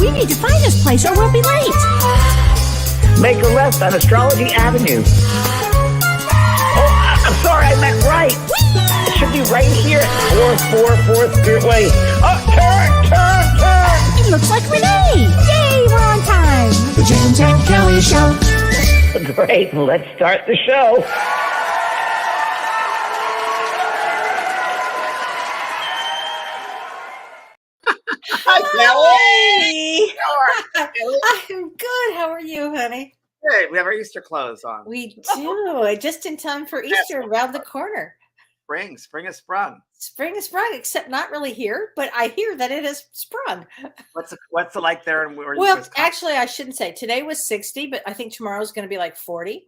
We need to find this place or we'll be late. Make a left on Astrology Avenue. Oh, I'm sorry, I meant right. It should be right here. 444 Spirit Way. Oh, turn. It looks like Renee. Yay, we're on time. The James and Kellee Show. Great, let's start the show. Hi, Kellee. I'm good. How are you, honey? Good. We have our Easter clothes on. We do. Just in time for Easter, around the corner. Spring has sprung. Spring is sprung, except not really here, but I hear that it has sprung. What's it like there? Well, actually, I shouldn't say. Today was 60, but I think tomorrow is going to be like 40.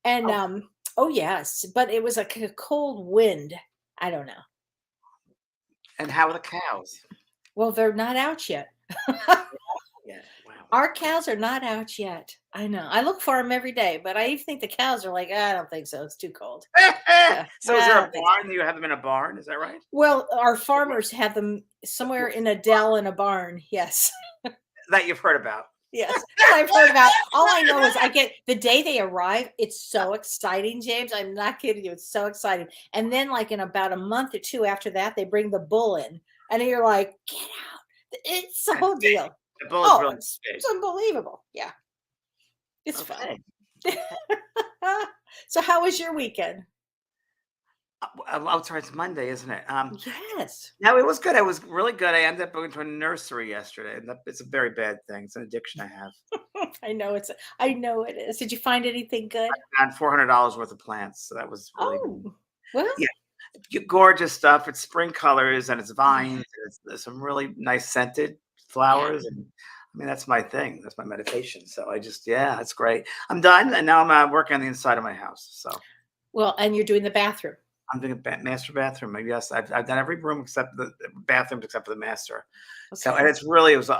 And oh yes, but it was a cold wind. I don't know. And how are the cows? Well, they're not out yet. Yeah, wow. Our cows are not out yet. I know. I look for them every day, but I even think the cows are like, I don't think so. It's too cold. So is there a barn? You have them in a barn? Is that right? Well, our farmers have them somewhere in a dell in a barn. Yes. That you've heard about. Yes. I've heard about. All I know is I get the day they arrive. It's so exciting, James. I'm not kidding you. It's so exciting. And then like in about a month or two after that, they bring the bull in and you're like, get out. It's the whole deal. The bull is really big. It's unbelievable. Yeah. It's Okay. fun. So how was your weekend? I'm sorry, it's Monday, isn't it? Yes. No, it was good. It was really good. I ended up going to a nursery yesterday, and it's a very bad thing. It's an addiction I have. I know it is. Did you find anything good? I found $400 worth of plants, so that was really Well. yeah, gorgeous stuff. It's spring colors and it's vines. And there's some really nice scented flowers, and I mean that's my thing. That's my meditation. So it's great. I'm done, and now I'm working on the inside of my house. So. Well, and you're doing the bathroom. I'm doing a master bathroom. Yes, I've done every room except the bathrooms except for the master. Okay. So, and it was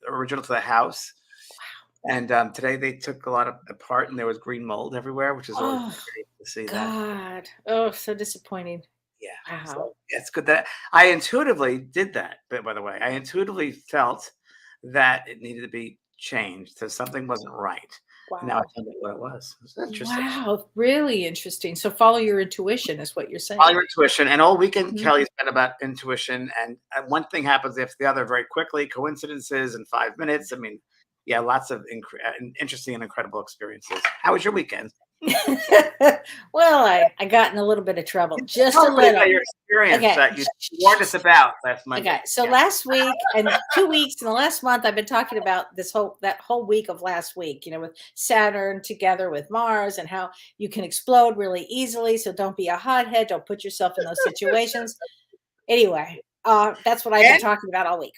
original to the house. Wow. And today they took a lot of apart, and there was green mold everywhere, which is always great to see. God. Oh, so disappointing. Yeah. Wow. So it's good that I intuitively did that. But by the way, I intuitively felt that it needed to be changed, so something wasn't right. Wow. Now I found out what it was. It was interesting. Wow, really interesting. So follow your intuition is what you're saying. Follow your intuition. And all weekend, Kellee's been about intuition. And one thing happens after the other very quickly. Coincidences in 5 minutes. I mean, yeah, lots of interesting and incredible experiences. How was your weekend? Well, I got in a little bit of trouble. Just a little. About your experience that you warned us about last Monday. Okay, so last week and 2 weeks in the last month, I've been talking about that whole week of last week, with Saturn together with Mars and how you can explode really easily. So don't be a hothead. Don't put yourself in those situations. Anyway, that's what I've been talking about all week.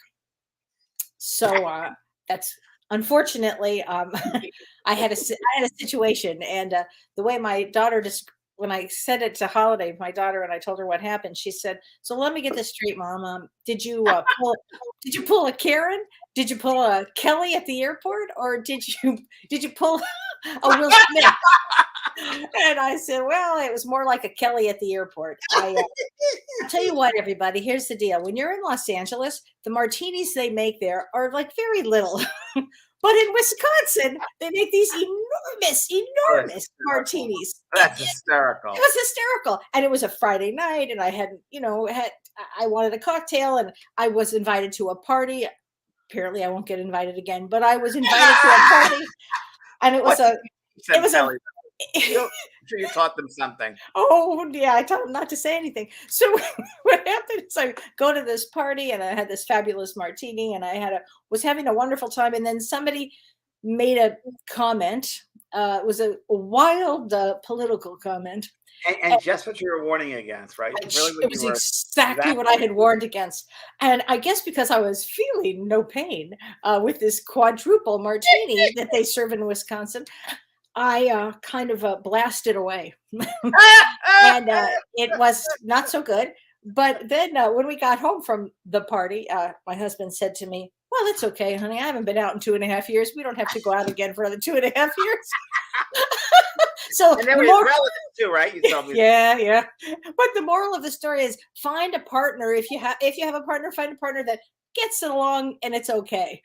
So that's unfortunately, I had a situation, and the way my daughter when I said it to Holiday, my daughter, and I told her what happened, she said, "So let me get this straight, Mom. Did you pull a Karen? Did you pull a Kellee at the airport, or did you pull a Will Smith?" And I said, "Well, it was more like a Kellee at the airport." I'll tell you what, everybody. Here's the deal: when you're in Los Angeles, the martinis they make there are like very little. But in Wisconsin, they make these enormous martinis. That's hysterical. It was hysterical. And it was a Friday night, and I hadn't, I wanted a cocktail, and I was invited to a party. Apparently I won't get invited again, but I was invited to a party. And it was I'm sure you taught them something. Oh yeah, I told them not to say anything. So what happened is I go to this party and I had this fabulous martini and I was having a wonderful time, and then somebody made a comment. It was a wild political comment. And just what you were warning against, right? It was exactly what I had warned against. And I guess because I was feeling no pain with this quadruple martini that they serve in Wisconsin, I kind of blasted away. And it was not so good. But then when we got home from the party, my husband said to me, "Well, it's okay, honey. I haven't been out in 2.5 years. We don't have to go out again for another 2.5 years." So and then we're relatives too, right? You told me. Yeah. But the moral of the story is find a partner. If you have a partner, find a partner that gets along and it's okay.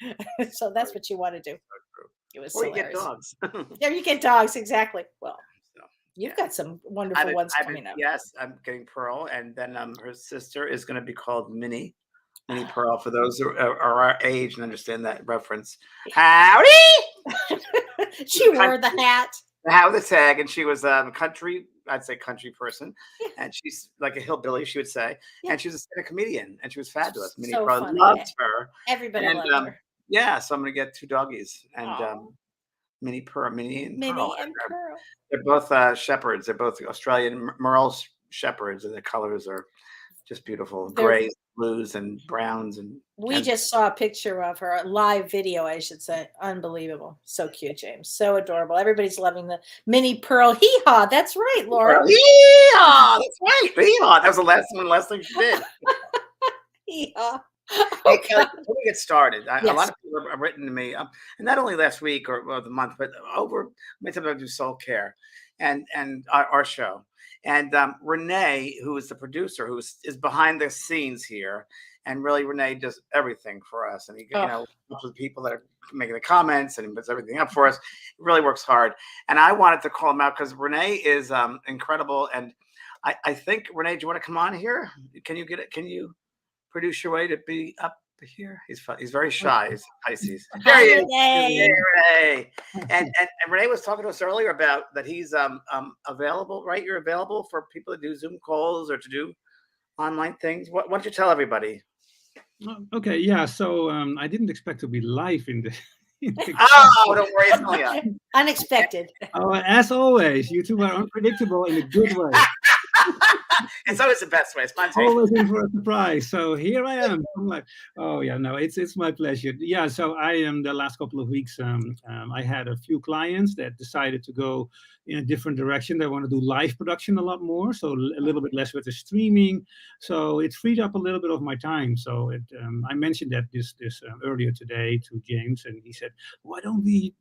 So that's Right. what you want to do. So true. It was Or you get hilarious. dogs. Yeah, you get dogs, exactly. Well, So, you've yeah. got some wonderful ones coming up. Yes, I'm getting Pearl, and then her sister is going to be called Minnie Pearl. For those who are our age and understand that reference, howdy. She wore the hat. How the tag, and she was country. I'd say country person, and she's like a hillbilly, she would say, Yeah. and she was a stand-up comedian, and she was fabulous. Minnie So Pearl funny. loved her, Everybody and loved her. yeah, so I'm gonna get 2 doggies, and Aw. Minnie Pearl, Minnie and Pearl. Minnie and Pearl. They're both shepherds. They're both Australian Merle shepherds, and the colors are just beautiful: They're grays, blues, and browns. We And just saw a picture of her, a live video, I should say. Unbelievable. So cute, James. So adorable. Everybody's loving the mini Pearl hee haw. That's right, Laura. Yeehaw! That's right. Yeehaw! That was the last thing she did. Hee haw. Hey, Kelly, before we get started, a Yes. lot of people have written to me, and not only last week or the month, but over many times I do Soul Care and our show. And Renee, who is the producer, is behind the scenes here, and really Renee does everything for us. And he, Oh. helps with people that are making the comments and puts everything up for us. He really works hard. And I wanted to call him out because Renee is incredible. And I think Renee, do you want to come on here? Can you get it? Can you produce your way to be up here? He's very shy. He's Pisces. Hi, There he is. Renee. Hey, Renee. And Renee was talking to us earlier about that he's available, right? You're available for people to do Zoom calls or to do online things. Why don't you tell everybody? Okay, yeah. So I didn't expect to be live in the. Oh, don't worry, it's only us. Unexpected. Oh, as always, you two are unpredictable in a good way. It's always the best way. Spontaneous. Always in for a surprise. So here I am. I'm like, oh yeah, no, it's my pleasure. Yeah, so I am the last couple of weeks. I had a few clients that decided to go in a different direction. They want to do live production a lot more, so a little bit less with the streaming. So it freed up a little bit of my time. So I mentioned that this earlier today to James, and he said, why don't we,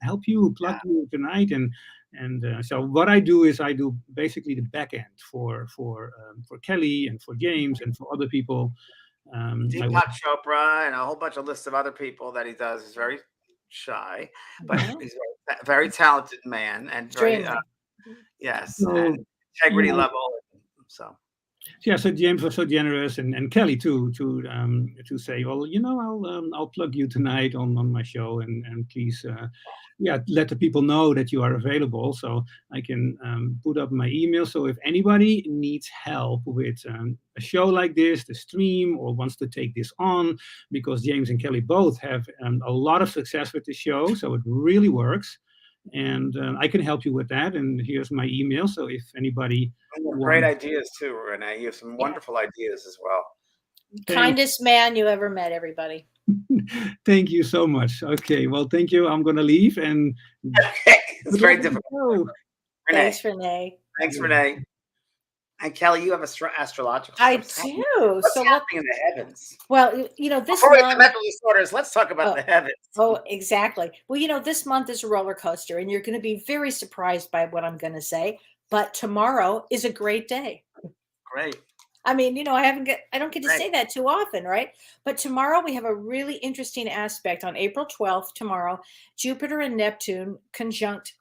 help you plug you tonight? And so what I do is I do basically the back end for Kellee and for James and for other people. Deepak Chopra and a whole bunch of lists of other people that he does. He's very shy, but he's a very talented man and very yes, So, and integrity level. So yeah, so James was so generous, and Kellee too, to say, well, I'll plug you tonight on my show, and please, let the people know that you are available, so I can put up my email. So if anybody needs help with a show like this, the stream, or wants to take this on, because James and Kellee both have a lot of success with the show, so it really works. And I can help you with that. And here's my email. So if anybody great ideas too, Renee. You have some wonderful ideas as well. Kindest man you ever met, everybody. Thank you so much. Okay, well, thank you. I'm going to leave. And it's very difficult. Renee. Thanks, Renee. Thanks, Renee. And Kellee, you have astrological. I stuff. do. What's So happening in the heavens? well, this Before we month. get mental disorders, let's talk about the heavens. Oh, exactly. Well, this month is a roller coaster, and you're going to be very surprised by what I'm going to say. But tomorrow is a great day. Great. I mean, I don't get to say that too often, right? But tomorrow we have a really interesting aspect. On April 12th, tomorrow, Jupiter and Neptune conjunct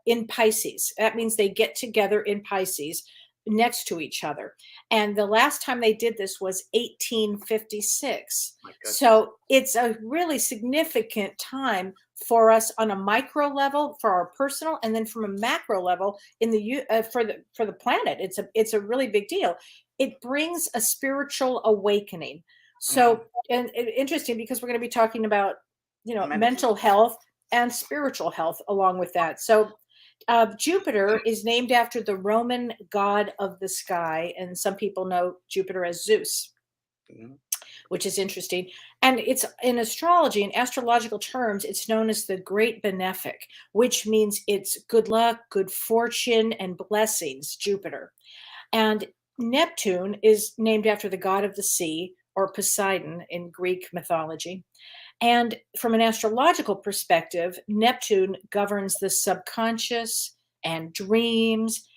in Pisces. That means they get together in Pisces next to each other. And the last time they did this was 1856. So it's a really significant time for us on a micro level, for our personal, and then from a macro level in the for the planet. It's a really big deal. It brings a spiritual awakening. So and interesting, because we're going to be talking about mental health and spiritual health along with that. So Jupiter is named after the Roman god of the sky, and some people know Jupiter as Zeus, which is interesting. And it's in astrology, in astrological terms, it's known as the Great Benefic, which means it's good luck, good fortune, and blessings, Jupiter. And Neptune is named after the god of the sea, or Poseidon in Greek mythology. And from an astrological perspective, Neptune governs the subconscious and dreams,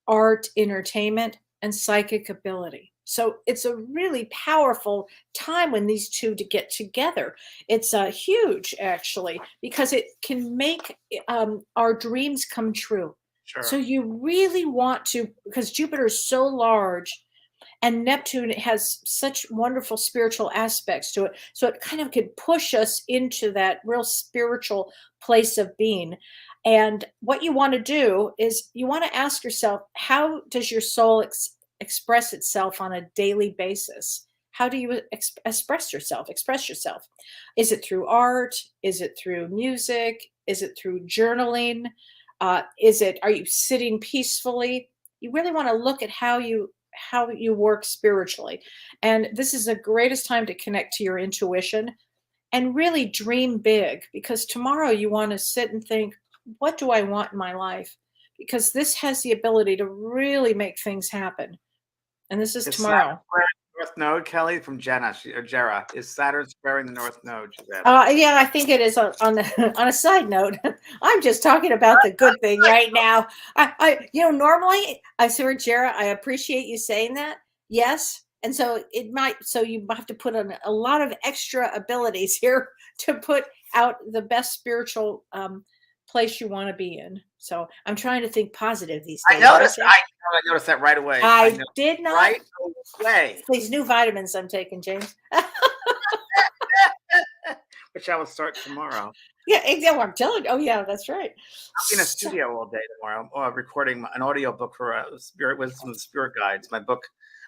art, entertainment, and psychic ability. So it's a really powerful time when these two to get together. It's huge, actually, because it can make our dreams come true. So Sure. you really want to, because Jupiter is so large and Neptune has such wonderful spiritual aspects to it. So it kind of could push us into that real spiritual place of being. And what you want to do is you want to ask yourself, how does your soul express itself on a daily basis? How do you express yourself? Express yourself. Is it through art? Is it through music? Is it through journaling? Are you sitting peacefully? You really want to look at how you work spiritually. And this is the greatest time to connect to your intuition and really dream big, because tomorrow you want to sit and think, what do I want in my life? Because this has the ability to really make things happen. And this is Is Saturn tomorrow. squaring the North Node, Kelly from Jenna or Jera? Is Saturn squaring the North Node? She's asking. Yeah, I think it is on a side note. I'm just talking about the good thing right now. Normally I say, Jara, I appreciate you saying that. Yes. And so so you have to put on a lot of extra abilities here to put out the best spiritual place you want to be in. So I'm trying to think positive these I days. noticed. aren't I noticed that right away. I know did not. right away. These new vitamins I'm taking, James. Which I will start tomorrow. Yeah, exactly. I'm telling you. Oh, yeah, that's right. I'll be in a studio all day tomorrow, recording an audio book for Spirit Wisdom of the Spirit Guides. My book,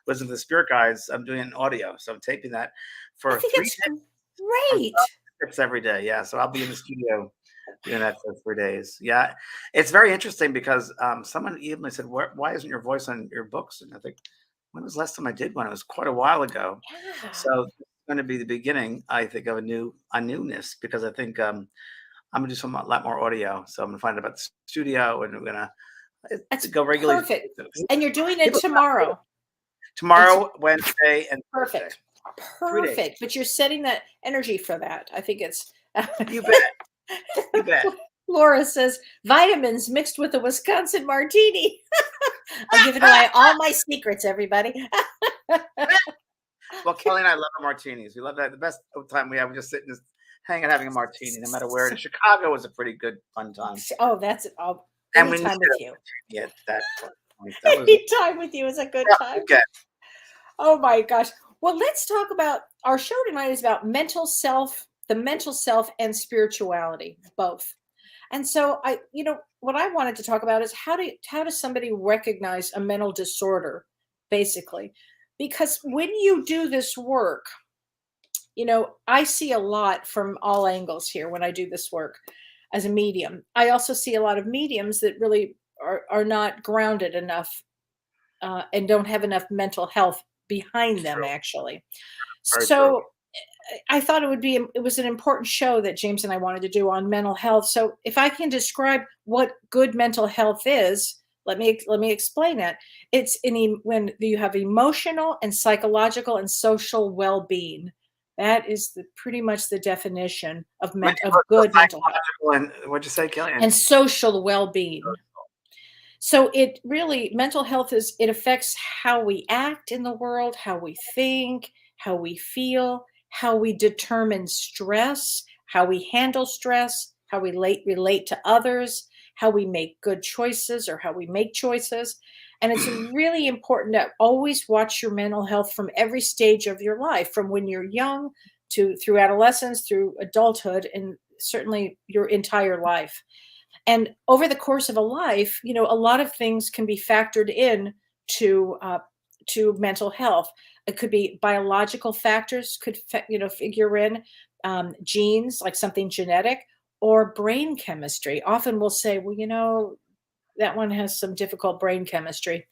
Wisdom of the Spirit Guides. I'm doing an audio, so I'm taping that I for think 3 it's days. great. It's every day. Yeah, so I'll be in the studio doing that for 3 days. Yeah, it's very interesting because someone even said, "Why isn't your voice on your books?" And I think, when was the last time I did one? It was quite a while ago. Yeah. So it's going to be the beginning, I think, of a newness, because I think I'm gonna do a lot more audio. So I'm gonna find out about the studio, and we're gonna That's go regularly. perfect. And you're doing it People tomorrow. tomorrow, Wednesday, and Thursday. Perfect. 3 days. Perfect. But you're setting that energy for that. I think it's You bet. You bet. Laura says vitamins mixed with a Wisconsin martini. I'm giving away all my secrets, everybody. Well, Kelly and I love our martinis. We love that. The best time we have, we just sitting, just hanging, having a martini, no matter where. And Chicago was a pretty good fun time. Oh, that's it. And we Anytime with you. Yeah, that point. That was Anytime with you is a good time. okay. Oh my gosh. Well, let's talk about our show tonight is about the mental self and spirituality, both. And so what I wanted to talk about is how does somebody recognize a mental disorder, basically? Because when you do this work, I see a lot from all angles here when I do this work as a medium. I also see a lot of mediums that really are not grounded enough and don't have enough mental health behind them, True. actually. Very So true. I thought it was an important show that James and I wanted to do on mental health. So if I can describe what good mental health is, let me explain that. It's when you have emotional and psychological and social well-being. That is pretty much the definition of good mental health. And what'd you say, Kelly? And social well-being. So mental health it affects how we act in the world, how we think, how we feel, how we determine stress, how we handle stress, how we relate to others, how we make good choices or how we make choices. And it's really important to always watch your mental health from every stage of your life, from when you're young through adolescence, through adulthood, and certainly your entire life. And over the course of a life, a lot of things can be factored in to mental health. It could be biological factors, figure in genes, like something genetic, or brain chemistry. Often we'll say, well, that one has some difficult brain chemistry.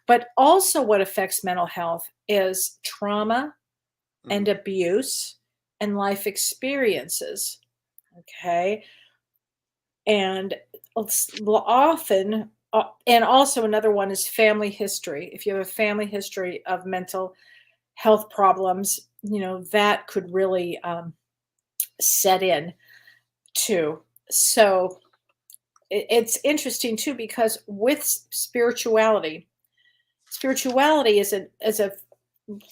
But also what affects mental health is trauma and abuse and life experiences. Okay. And often, and also another one is family history. If you have a family history of mental health problems, that could really set in too. So it's interesting too, because with spirituality is a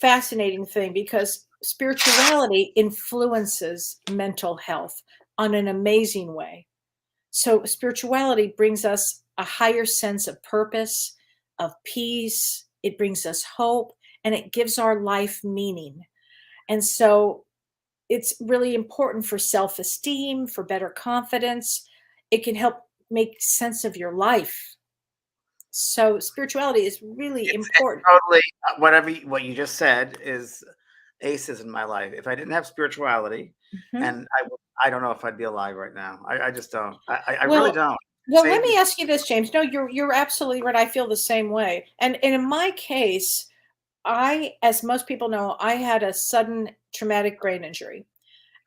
fascinating thing because spirituality influences mental health on an amazing way. So spirituality brings us a higher sense of purpose, of peace. It brings us hope, and it gives our life meaning. And so it's really important for self-esteem, for better confidence. It can help make sense of your life. So spirituality is really It's important. totally what you just said is aces in my life. If I didn't have spirituality, Mhm. and I don't know if I'd be alive right now. I just don't. I really Well, don't. well, let Saved me. me ask you this, James. No, you're absolutely right. I feel the same way. And in my case, as most people know, I had a sudden traumatic brain injury.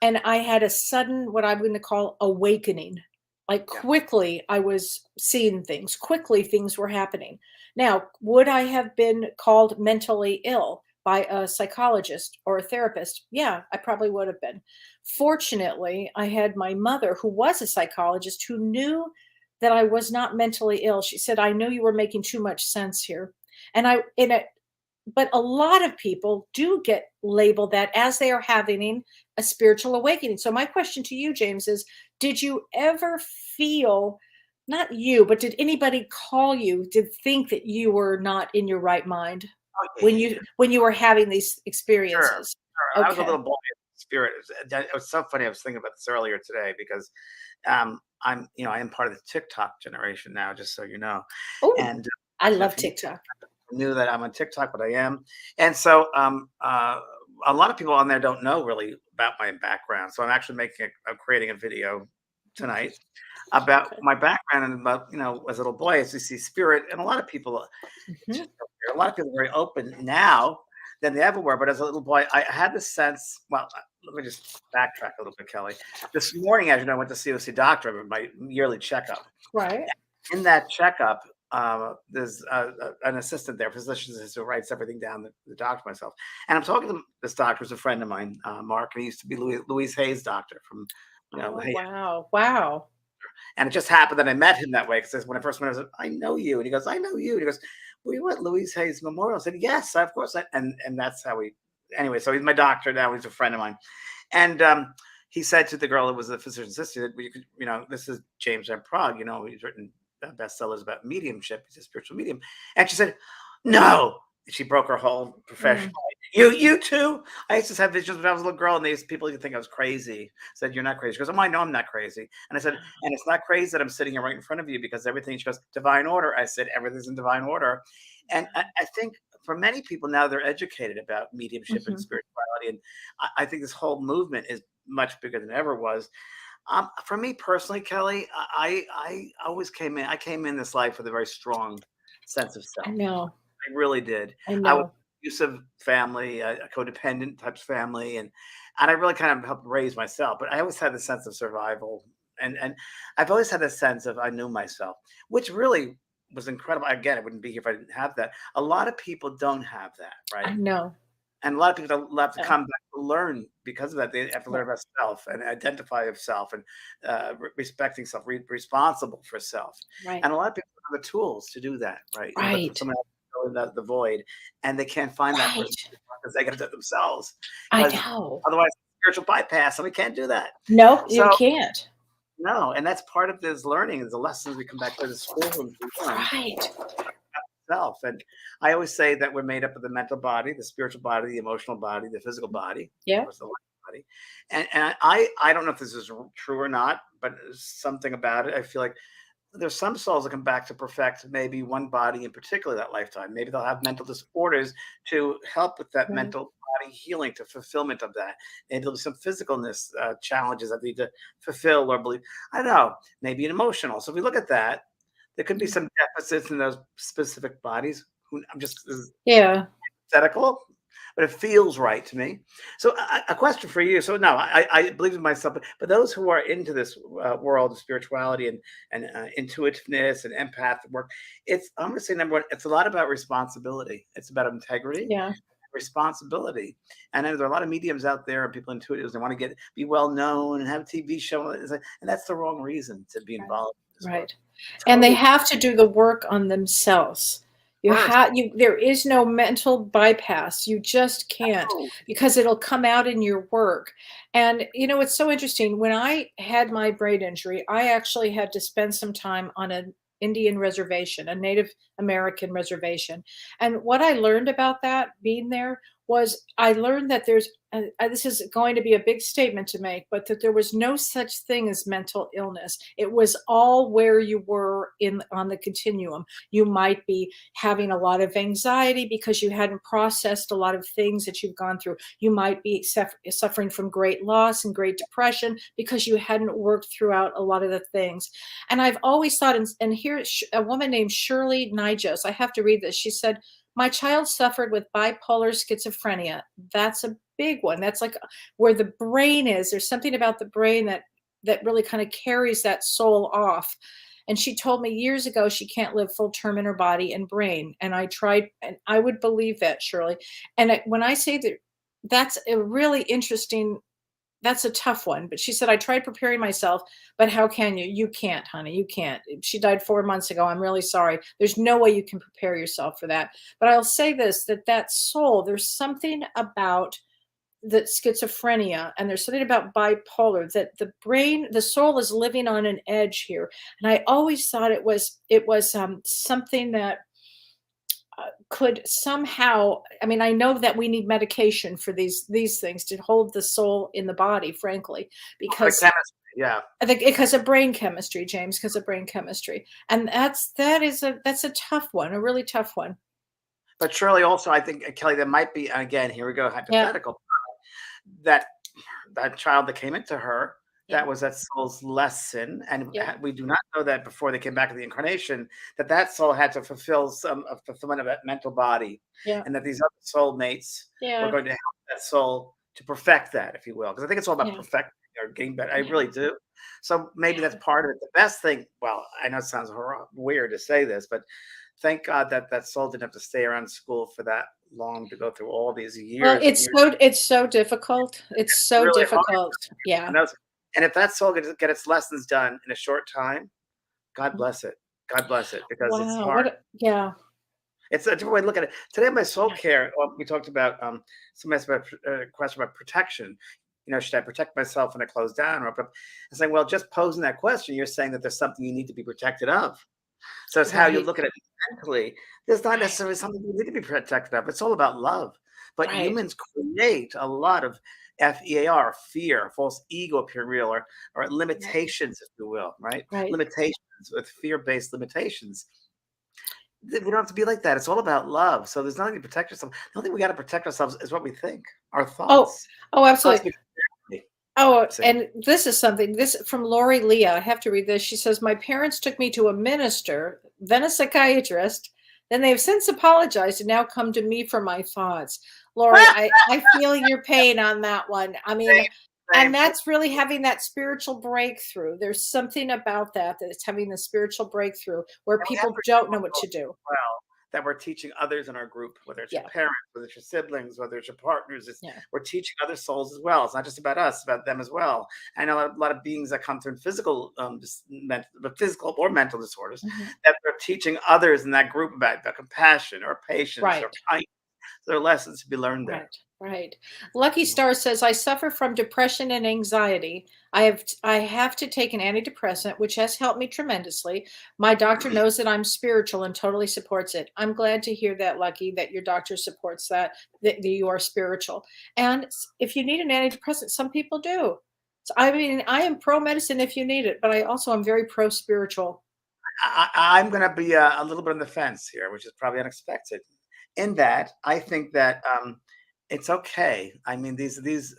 And I had a sudden, what I'm going to call awakening. Like Yeah. quickly, I was seeing things. Quickly, things were happening. Now, would I have been called mentally ill by a psychologist or a therapist? Yeah, I probably would have been. Fortunately, I had my mother, who was a psychologist, who knew that I was not mentally ill. She said, "I know you were making too much sense here." And I, in a but a lot of people do get labeled that as they are having a spiritual awakening. So my question to you, James, is did you ever feel, not you, but did anybody call you to think that you were not in your right mind Oh, yeah, yeah, yeah. when you were having these Sure, experiences? sure. I was a Okay. little boy in spirit. It was so funny. I was thinking about this earlier today because I am part of the TikTok generation now, just so you know. Oh, And I I don't know love if you TikTok. knew that I'm on TikTok, but I am. And so a lot of people on there don't know really about my background. So I'm creating a video tonight about Okay. my background and about, as a little boy, as you see spirit. And a lot of people, it's Mhm. just a lot of people are very open now than they ever were. But as a little boy, I had the sense, let me just backtrack a little bit, Kelly. This morning, as you know, I went to see doctor, my yearly checkup. Right. In that checkup, there's an assistant there, physician assistant, who writes everything down, the doctor, myself. And I'm talking to this doctor, who's a friend of mine, Mark, and he used to be Louise Hayes' doctor from, Oh, Hay. wow. Wow. And it just happened that I met him that way because when I first went, I was like, I know you. And he goes, I know you. And he goes, were you at Louise Hayes Memorial? I said, yes, of course. And that's how anyway, so he's my doctor now. He's a friend of mine. And he said to the girl that was the physician's assistant, well, this is James M. Prague. He's written bestsellers about mediumship. He's a spiritual medium. And she said, no. And she broke her whole profession. Mm. You too? I used to have visions when I was a little girl, and these people used to think I was crazy. I said, you're not crazy. She goes, oh, I know I'm not crazy. And I said, and it's not crazy that I'm sitting here right in front of you because everything, she goes, divine order. I said, everything's in divine order. And I think for many people now, they're educated about mediumship and Mhm. spirituality. And I think this whole movement is much bigger than it ever was. For me personally, Kelly, I came in this life with a very strong sense of I self. know. I really did. I I was know. abusive family, a codependent type family, and I really kind of helped raise myself. But I always had the sense of survival, and I've always had this sense of I knew myself, which really was incredible. Again, I wouldn't be here if I didn't have that. A lot of people don't have that, I right? know. And a lot of people don't have to No. come back to learn because of that. They have to learn Right. about self and identify of self and respecting self, responsible for self. Right. And a lot of people don't have the tools to do that, right? They look for Right. someone else to fill in the void, and they can't find that person Right. because they got to do it themselves. I Because know. otherwise, spiritual bypass, and we can't do that. Nope, you So can't. no, and that's part of this learning is the lessons we come back to the schoolroom to learn Right. self. And I always say that we're made up of the mental body, the spiritual body, the emotional body, the physical body, of Yeah. course, the life body. And I don't know if this is true or not, but something about it. I feel like there's some souls that come back to perfect maybe one body in particular that lifetime. Maybe they'll have mental disorders to help with that Right. mental body healing, to fulfillment of that. Maybe there'll be some physicalness challenges that need to fulfill or believe. I don't know. Maybe an emotional. So if we look at that, there could be some deficits in those specific bodies. I'm just Yeah. hypothetical, but it feels right to me. So, a question for you. So, no, I believe in myself, but those who are into this world of spirituality and intuitiveness and empath work, I'm going to say number one, it's a lot about responsibility. It's about integrity, Yeah. responsibility. And I know there are a lot of mediums out there and people intuitives. They want to be well known and have a TV show, and that's the wrong reason to be Right. involved in this work. Right. And they Totally. have to do the work on themselves. You First. have you there is no mental bypass. You just can't Oh, because it'll come out in your work. And it's so interesting. When I had my brain injury, I actually had to spend some time on an Indian reservation, a Native American reservation. And what I learned about that being there was I learned that this is going to be a big statement to make, but that there was no such thing as mental illness. It was all where you were in on the continuum. You might be having a lot of anxiety because you hadn't processed a lot of things that you've gone through. You might be suffering from great loss and great depression because you hadn't worked throughout a lot of the things. And I've always thought, and here a woman named Shirley Nijos, I have to read this. She said, my child suffered with bipolar schizophrenia. That's a big one. That's like where the brain is. There's something about the brain that really kind of carries that soul off. And she told me years ago she can't live full term in her body and brain. And I tried, and I would believe that, Shirley. And when I say that, that's a really interesting, that's a tough one. But she said, I tried preparing myself, but how can you? You can't, honey. You can't. She died 4 months ago. I'm really sorry. There's no way you can prepare yourself for that. But I'll say this, that soul, there's something about that schizophrenia, and there's something about bipolar, that the brain, the soul is living on an edge here. And I always thought it was something that could somehow, I mean, I know that we need medication for these things to hold the soul in the body, frankly, the because chemistry. Yeah. I think because of brain chemistry, James, because of brain chemistry. And that's a tough one, a really tough one. But surely also, I think, Kelly, there might be, and again, here we go, Yeah. hypothetical, that that child that came into her, Yeah. that was that soul's lesson, and Yeah. we do not know that before they came back to the incarnation, that soul had to fulfill some of fulfillment of that mental body, Yeah. and that these other soulmates were Yeah. going to help that soul to perfect that, if you will, because I think it's all about Yeah. perfecting or getting better. I Yeah. really do. So maybe that's part of it. The best thing, well, I know it sounds weird to say this, but thank God that that soul didn't have to stay around school for that long to go through all these Well, years and years. it's so difficult. It's so Really hard. difficult. Yeah. And those, and if that soul gets get its lessons done in a short time, God bless it. God bless it, because it's Wow. hard. Yeah. It's a different way to look at it. Today, my soul Yeah. care. Well, we talked about some asked about question about protection. Should I protect myself when I close down? Or I'm saying, well, just posing that question, you're saying that there's something you need to be protected of. So it's how you Right. look at it mentally. There's not Right. necessarily something you need to be protected of. It's all about love. But Right. humans create a lot of FEAR, fear, false ego, appear real, or Right. limitations, if you will, right? Right. Limitations with fear-based limitations. We don't have to be like that. It's all about love. So there's nothing to protect yourself. The only thing we got to protect ourselves is what we think, our Oh, thoughts. oh, Thoughts absolutely. become reality. Oh, See? and this is something, this from Lori Leah. I have to read this. She says, my parents took me to a minister, then a psychiatrist. Then they have since apologized and now come to me for my thoughts. Lori, I feel your pain on that one. I mean, Same, and same. that's really having that spiritual breakthrough. There's something about that it's having the spiritual breakthrough where And we have people to don't know remember what to do. well that we're teaching others in our group, whether it's your Yeah. parents, whether it's your siblings, whether it's your partners. Yeah. We're teaching other souls as well. It's not just about us; it's about them as well. I know a lot of beings that come through physical, physical or mental disorders, Mhm. that they're teaching others in that group about compassion or patience or Right. kindness. There are lessons to be learned there. Right, right. Lucky Star says, I suffer from depression and anxiety. I have to take an antidepressant, which has helped me tremendously. My doctor knows that I'm spiritual and totally supports it. I'm glad to hear that, Lucky, that your doctor supports that you are spiritual. And if you need an antidepressant, some people do. So, I mean, I am pro medicine if you need it, but I also am very pro spiritual. I'm going to be a little bit on the fence here, which is probably unexpected. In that, I think that it's okay. I mean, these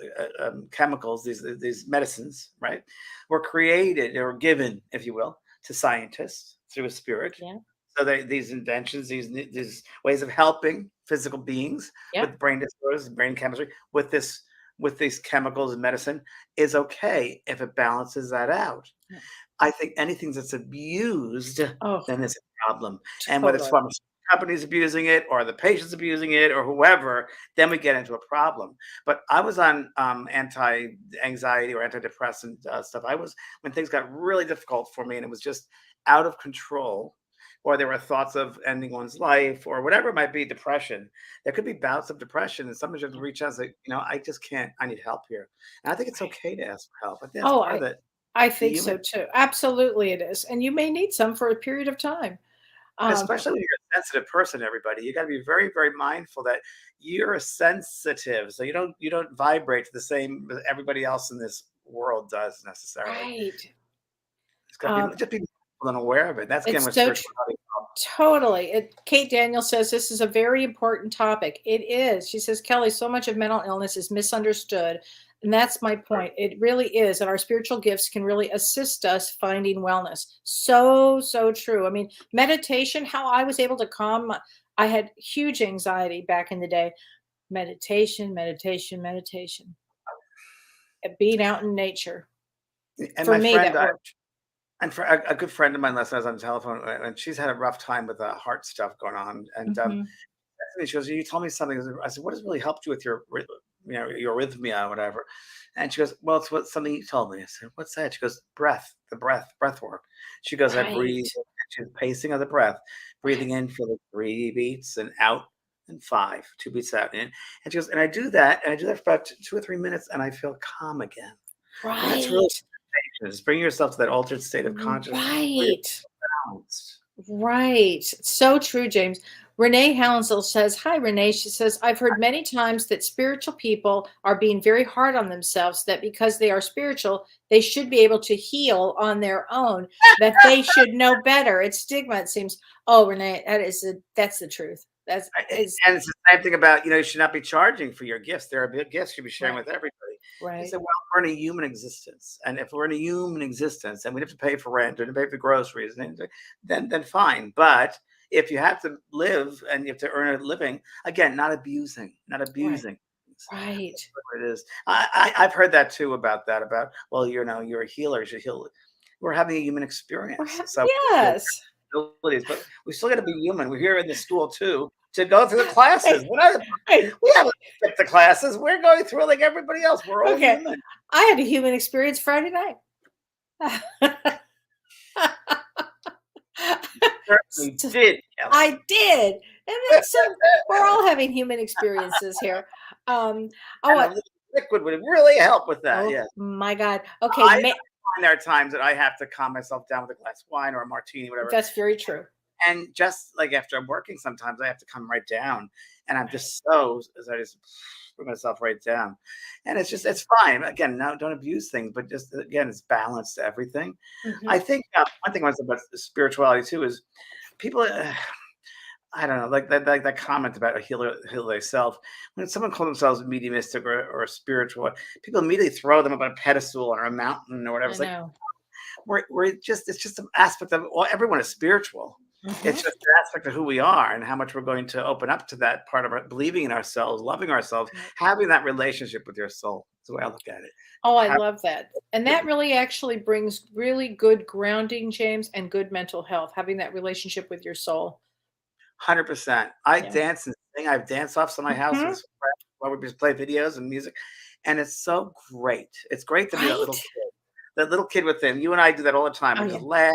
chemicals, these medicines, right, were created or given, if you will, to scientists through a spirit. Yeah. So these inventions, these ways of helping physical beings Yeah. with brain disorders, brain chemistry, with these chemicals and medicine is okay if it balances that out. Yeah. I think anything that's abused, Oh, then it's a problem. And whether it's totally. pharmaceutical companies abusing it or the patients abusing it or whoever, then we get into a problem. But I was on anti-anxiety or antidepressant stuff. I was when things got really difficult for me and it was just out of control. or there were thoughts of ending one's life, or whatever it might be, depression. There could be bouts of depression, and sometimes you have to reach out and say, I just can't. I need help here, and I think it's Right. okay to ask for help. I think that's Oh, part of I the think human. so too. Absolutely, it is, and you may need some for a period of time. And Um, especially when you're a sensitive person, everybody, you got to be very, very mindful that you're sensitive, so you don't vibrate to the same as everybody else in this world does necessarily. right. It's got to be Um, just be mindful and aware of it. That's again it's what so spirituality. Totally. Kate Daniel says this is a very important topic. It is. She says, Kellee, so much of mental illness is misunderstood. And that's my point. It really is. And our spiritual gifts can really assist us finding wellness. So, so true. I mean, meditation, how I was able to I had huge anxiety back in the day. Meditation, meditation, meditation. Being out in nature. And For my me, friend, that worked. and for a good friend of mine last night, I was on the telephone, and she's had a rough time with heart stuff going on. And Hmm. she goes, "You told me something." I said, "What has really helped you with your, your arrhythmia or whatever?" And she goes, "Well, it's something you told me." I said, "What's that?" She goes, breath work." She goes, "I breathe." Right. She's pacing of the breath, breathing in for the 3 beats and out and 5, 2 beats out in. And she goes, "And I do that, and I do that for about 2 or 3 minutes, and I feel calm again." And that's really Right. is bring yourself to that altered state of consciousness where you're Right. balanced. Right. So true, James. Renee Hounsell says, Hi, Renee. She says, I've heard many times that spiritual people are being very hard on themselves, that because they are spiritual, they should be able to heal on their own, that they should know better. It's stigma, it seems. Oh, Renee, that's the truth. That's is And it's the same thing about, you should not be charging for your gifts. There are big gifts you should be sharing right, with everybody. They right. said, well, we're in a human existence. And if we're in a human existence and we have to pay for rent and pay for groceries, then fine. But if you have to live and you have to earn a living, again, not abusing, not Right. abusing. Right. That's what it is. I've heard that too about that, about, well, you're a healer, you should heal. We're having a human experience. So Yes. abilities, but we still got to be human. We're here in the school too to go through the classes. Hey, We're not, hey, we haven't skipped the classes. We're going through it like everybody else. We're all okay. human. I had a human experience Friday night. Certainly did, Kelly. I did. And then so we're all having human experiences here. I And a want little liquid would really help with that. oh Yeah. my God. Okay, I find there are times that I have to calm myself down with a glass of wine or a martini, whatever. that's very true. And just like after I'm working, sometimes I have to come right down, and I'm just so as I just put myself right down, and it's fine. Again, no, don't abuse things, but just again, it's balance to everything. I Mhm. think one thing I was about spirituality too is people. I don't know, like that comment about a heal thyself. When someone calls themselves mediumistic or spiritual, people immediately throw them up on a pedestal or a mountain or whatever. I It's like know. it's just an aspect of, well, everyone is spiritual. It's Mhm. just an aspect of who we are and how much we're going to open up to that part of believing in ourselves, loving ourselves, Right. having that relationship with your soul. That's the way I look at it. Oh, I Have love that. And that really actually brings really good grounding, James, and good mental health, having that relationship with your soul. 100%. I Yeah. dance and sing. I've danced offs in my house Mhm. with friends where we just play videos and music, and it's so great. It's great to be Right? that little kid within. You and I do that all the time. Oh, We yeah. just laugh,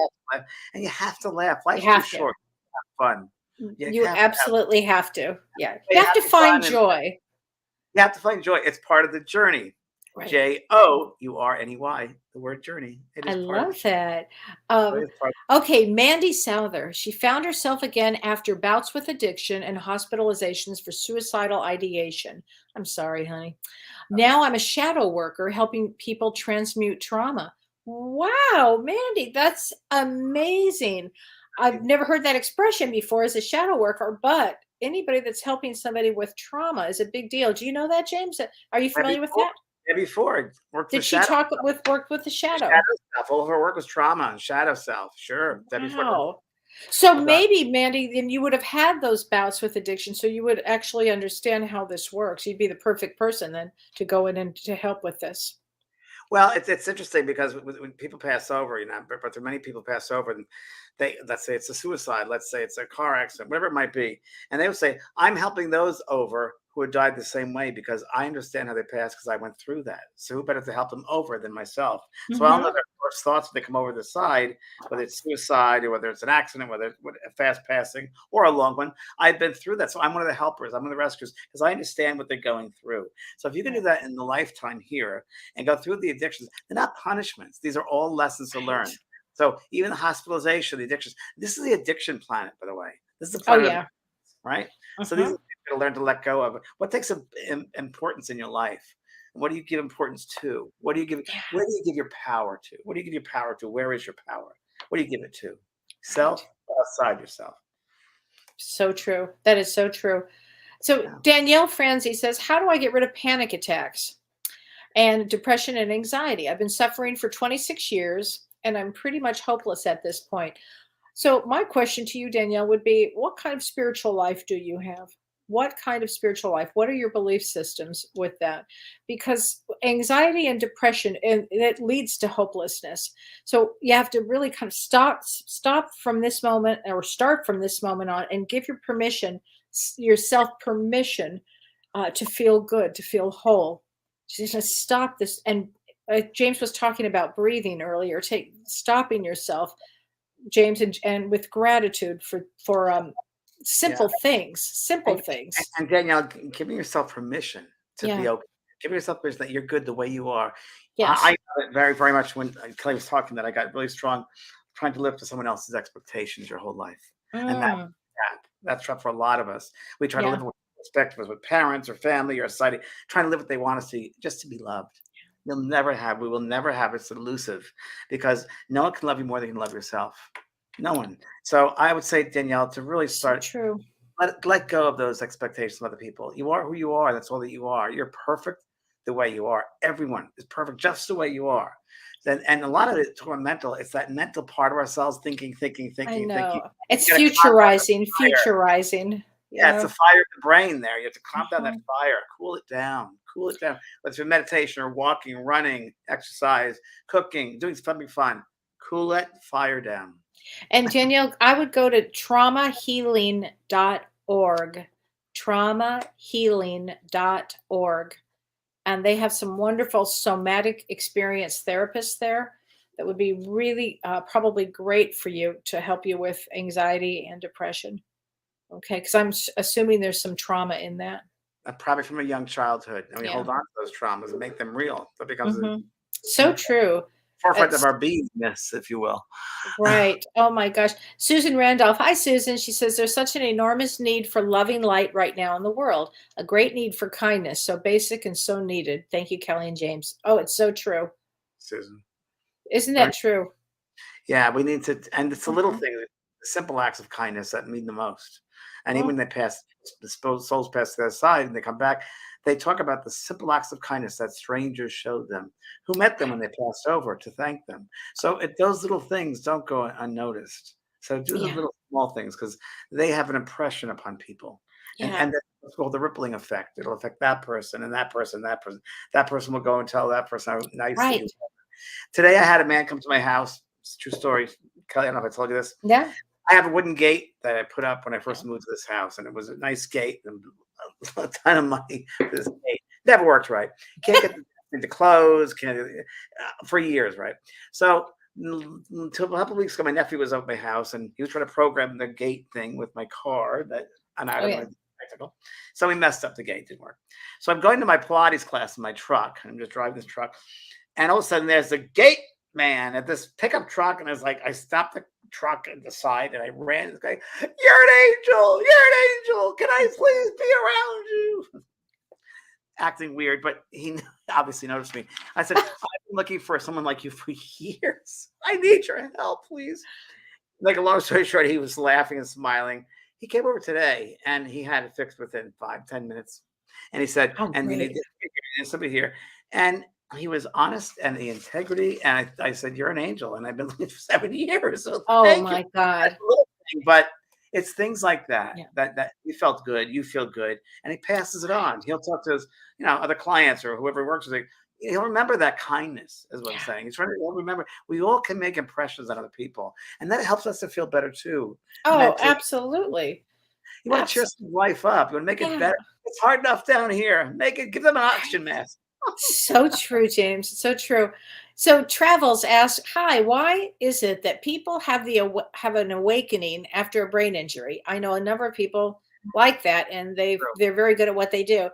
and you have to laugh. You Life's too have to. short. Have fun. You You have to have absolutely have to. Yeah. You you have have to to find fun and joy. you have to find joy. It's part of the journey. Right. JOURNEY. The word journey. It I is part of the love that. journey. It is part Okay, Mandy Souther. She found herself again after bouts with addiction and hospitalizations for suicidal ideation. I'm sorry, honey. Now I'm a shadow worker helping people transmute trauma. Wow, Mandy, that's amazing. I've never heard that expression before as a shadow worker, but anybody that's helping somebody with trauma is a big deal. Do you know that, James? Are you Debbie familiar with Ford. that? Debbie Ford worked Did with she shadow work with the shadow? shadow self. All of her work was trauma and shadow self. Sure. Debbie Ford worked Wow. So with that. maybe, Mandy, then you would have had those bouts with addiction, so you would actually understand how this works. You'd be the perfect person then to go in and to help with this. Well, it's interesting because when people pass over, but there are many people pass over, and let's say it's a suicide, let's say it's a car accident, whatever it might be, and they would say, "I'm helping those over who had died the same way because I understand how they passed because I went through that. So who better to help them over than myself? So I'll know Mhm. their worst thoughts when they come over the side, whether it's suicide or whether it's an accident, whether it's a fast passing or a long one. I've been through that. So I'm one of the helpers. I'm one of the rescuers because I understand what they're going through. So if you can do that in the lifetime here and go through the addictions, they're not punishments. These are all lessons to learn. So even the hospitalization, the addictions, this is the addiction planet, by the way. This is the Oh planet, yeah. right? So these are things you gotta learn to let go of. What takes importance in your life? What do you give importance to? What do you give? Where do you give your power to? What do you give your power to? Where is your power? What do you give it to? Self, outside yourself. So true. That is so true. So Danielle Franzi says, how do I get rid of panic attacks and depression and anxiety? I've been suffering for 26 years and I'm pretty much hopeless at this point. So my question to you, Danielle, would be, what kind of spiritual life do you have? What kind of spiritual life? What are your belief systems with that? Because anxiety and depression, and it leads to hopelessness. So you have to really kind of stop from this moment, or start from this moment on, and give yourself permission to feel good, to feel whole. Just to stop this. And James was talking about breathing earlier. Stopping yourself, James, and with gratitude for simple things. And Danielle, giving yourself permission to be okay. Giving yourself permission that you're good the way you are. Yes. I got it very, very much when Kellee was talking, that I got really strong trying to live up to someone else's expectations your whole life. And that's trap for a lot of us. We try to live with respect with parents or family or society, trying to live what they want us to, just to be loved. We will never have, it's elusive, because no one can love you more than you can love yourself. No one. So I would say, Danielle, to really start, True. Let go of those expectations of other people. You are who you are. That's all that you are. You're perfect the way you are. Everyone is perfect just the way you are. And a lot of it, to our mental, it's that mental part of ourselves thinking. I know. It's futurizing. Yeah, it's a fire in the brain there. You have to calm down that fire, cool it down. Whether it's meditation or walking, running, exercise, cooking, doing something fun. Cool that fire down. And Danielle, I would go to traumahealing.org, traumahealing.org. And they have some wonderful somatic experience therapists there that would be really probably great for you to help you with anxiety and depression. Okay, because I'm assuming there's some trauma in that. Probably from a young childhood. And we hold on to those traumas and make them real. That becomes so true. Forefront of our beingness, if you will. Right. Oh my gosh. Susan Randolph. Hi, Susan. She says there's such an enormous need for loving light right now in the world. A great need for kindness. So basic and so needed. Thank you, Kellee and James. Oh, it's so true. Susan. Isn't that true? Yeah, we need to, and it's the little things, the simple acts of kindness that mean the most. And even when they pass, the souls pass to their side and they come back, they talk about the simple acts of kindness that strangers showed them, who met them when they passed over, to thank them. So those little things don't go unnoticed. So do those little small things, because they have an impression upon people. And that's called the rippling effect. It'll affect that person and that person, that person. That person will go and tell that person, nice to you. Today I had a man come to my house. It's a true story. Kellee, I don't know if I told you this. Yeah. I have a wooden gate that I put up when I first moved to this house, and it was a nice gate and a ton of money for this gate. Never worked right. Can't get into clothes. For years, right? So until a couple of weeks ago, my nephew was at my house, and he was trying to program the gate thing with my car. So we messed up the gate. Didn't work. So I'm going to my Pilates class in my truck. I'm just driving this truck, and all of a sudden there's a gate man at this pickup truck, and I stopped the truck at the side and I ran. This guy, you're an angel. Can I please be around you? Acting weird, but he obviously noticed me. I said, I've been looking for someone like you for years. I need your help, please. Like a long story short, he was laughing and smiling. He came over today and he had it fixed within 5-10 minutes. And he said, and then he did somebody here. And he was honest, and the integrity. And I said, you're an angel. And I've been looking for 7 years. So oh my God. But it's things like that, that you felt good, you feel good. And he passes it on. He'll talk to his, other clients or whoever he works with. He'll remember that kindness, is what I'm saying. He's trying to remember. We all can make impressions on other people. And that helps us to feel better too. Oh, absolutely. You want to cheer some life up. You want to make it better. It's hard enough down here. Give them an oxygen mask. So true, James. So true. So Travels asks, "Hi, why is it that people have have an awakening after a brain injury? I know a number of people like that, and they're very good at what they do.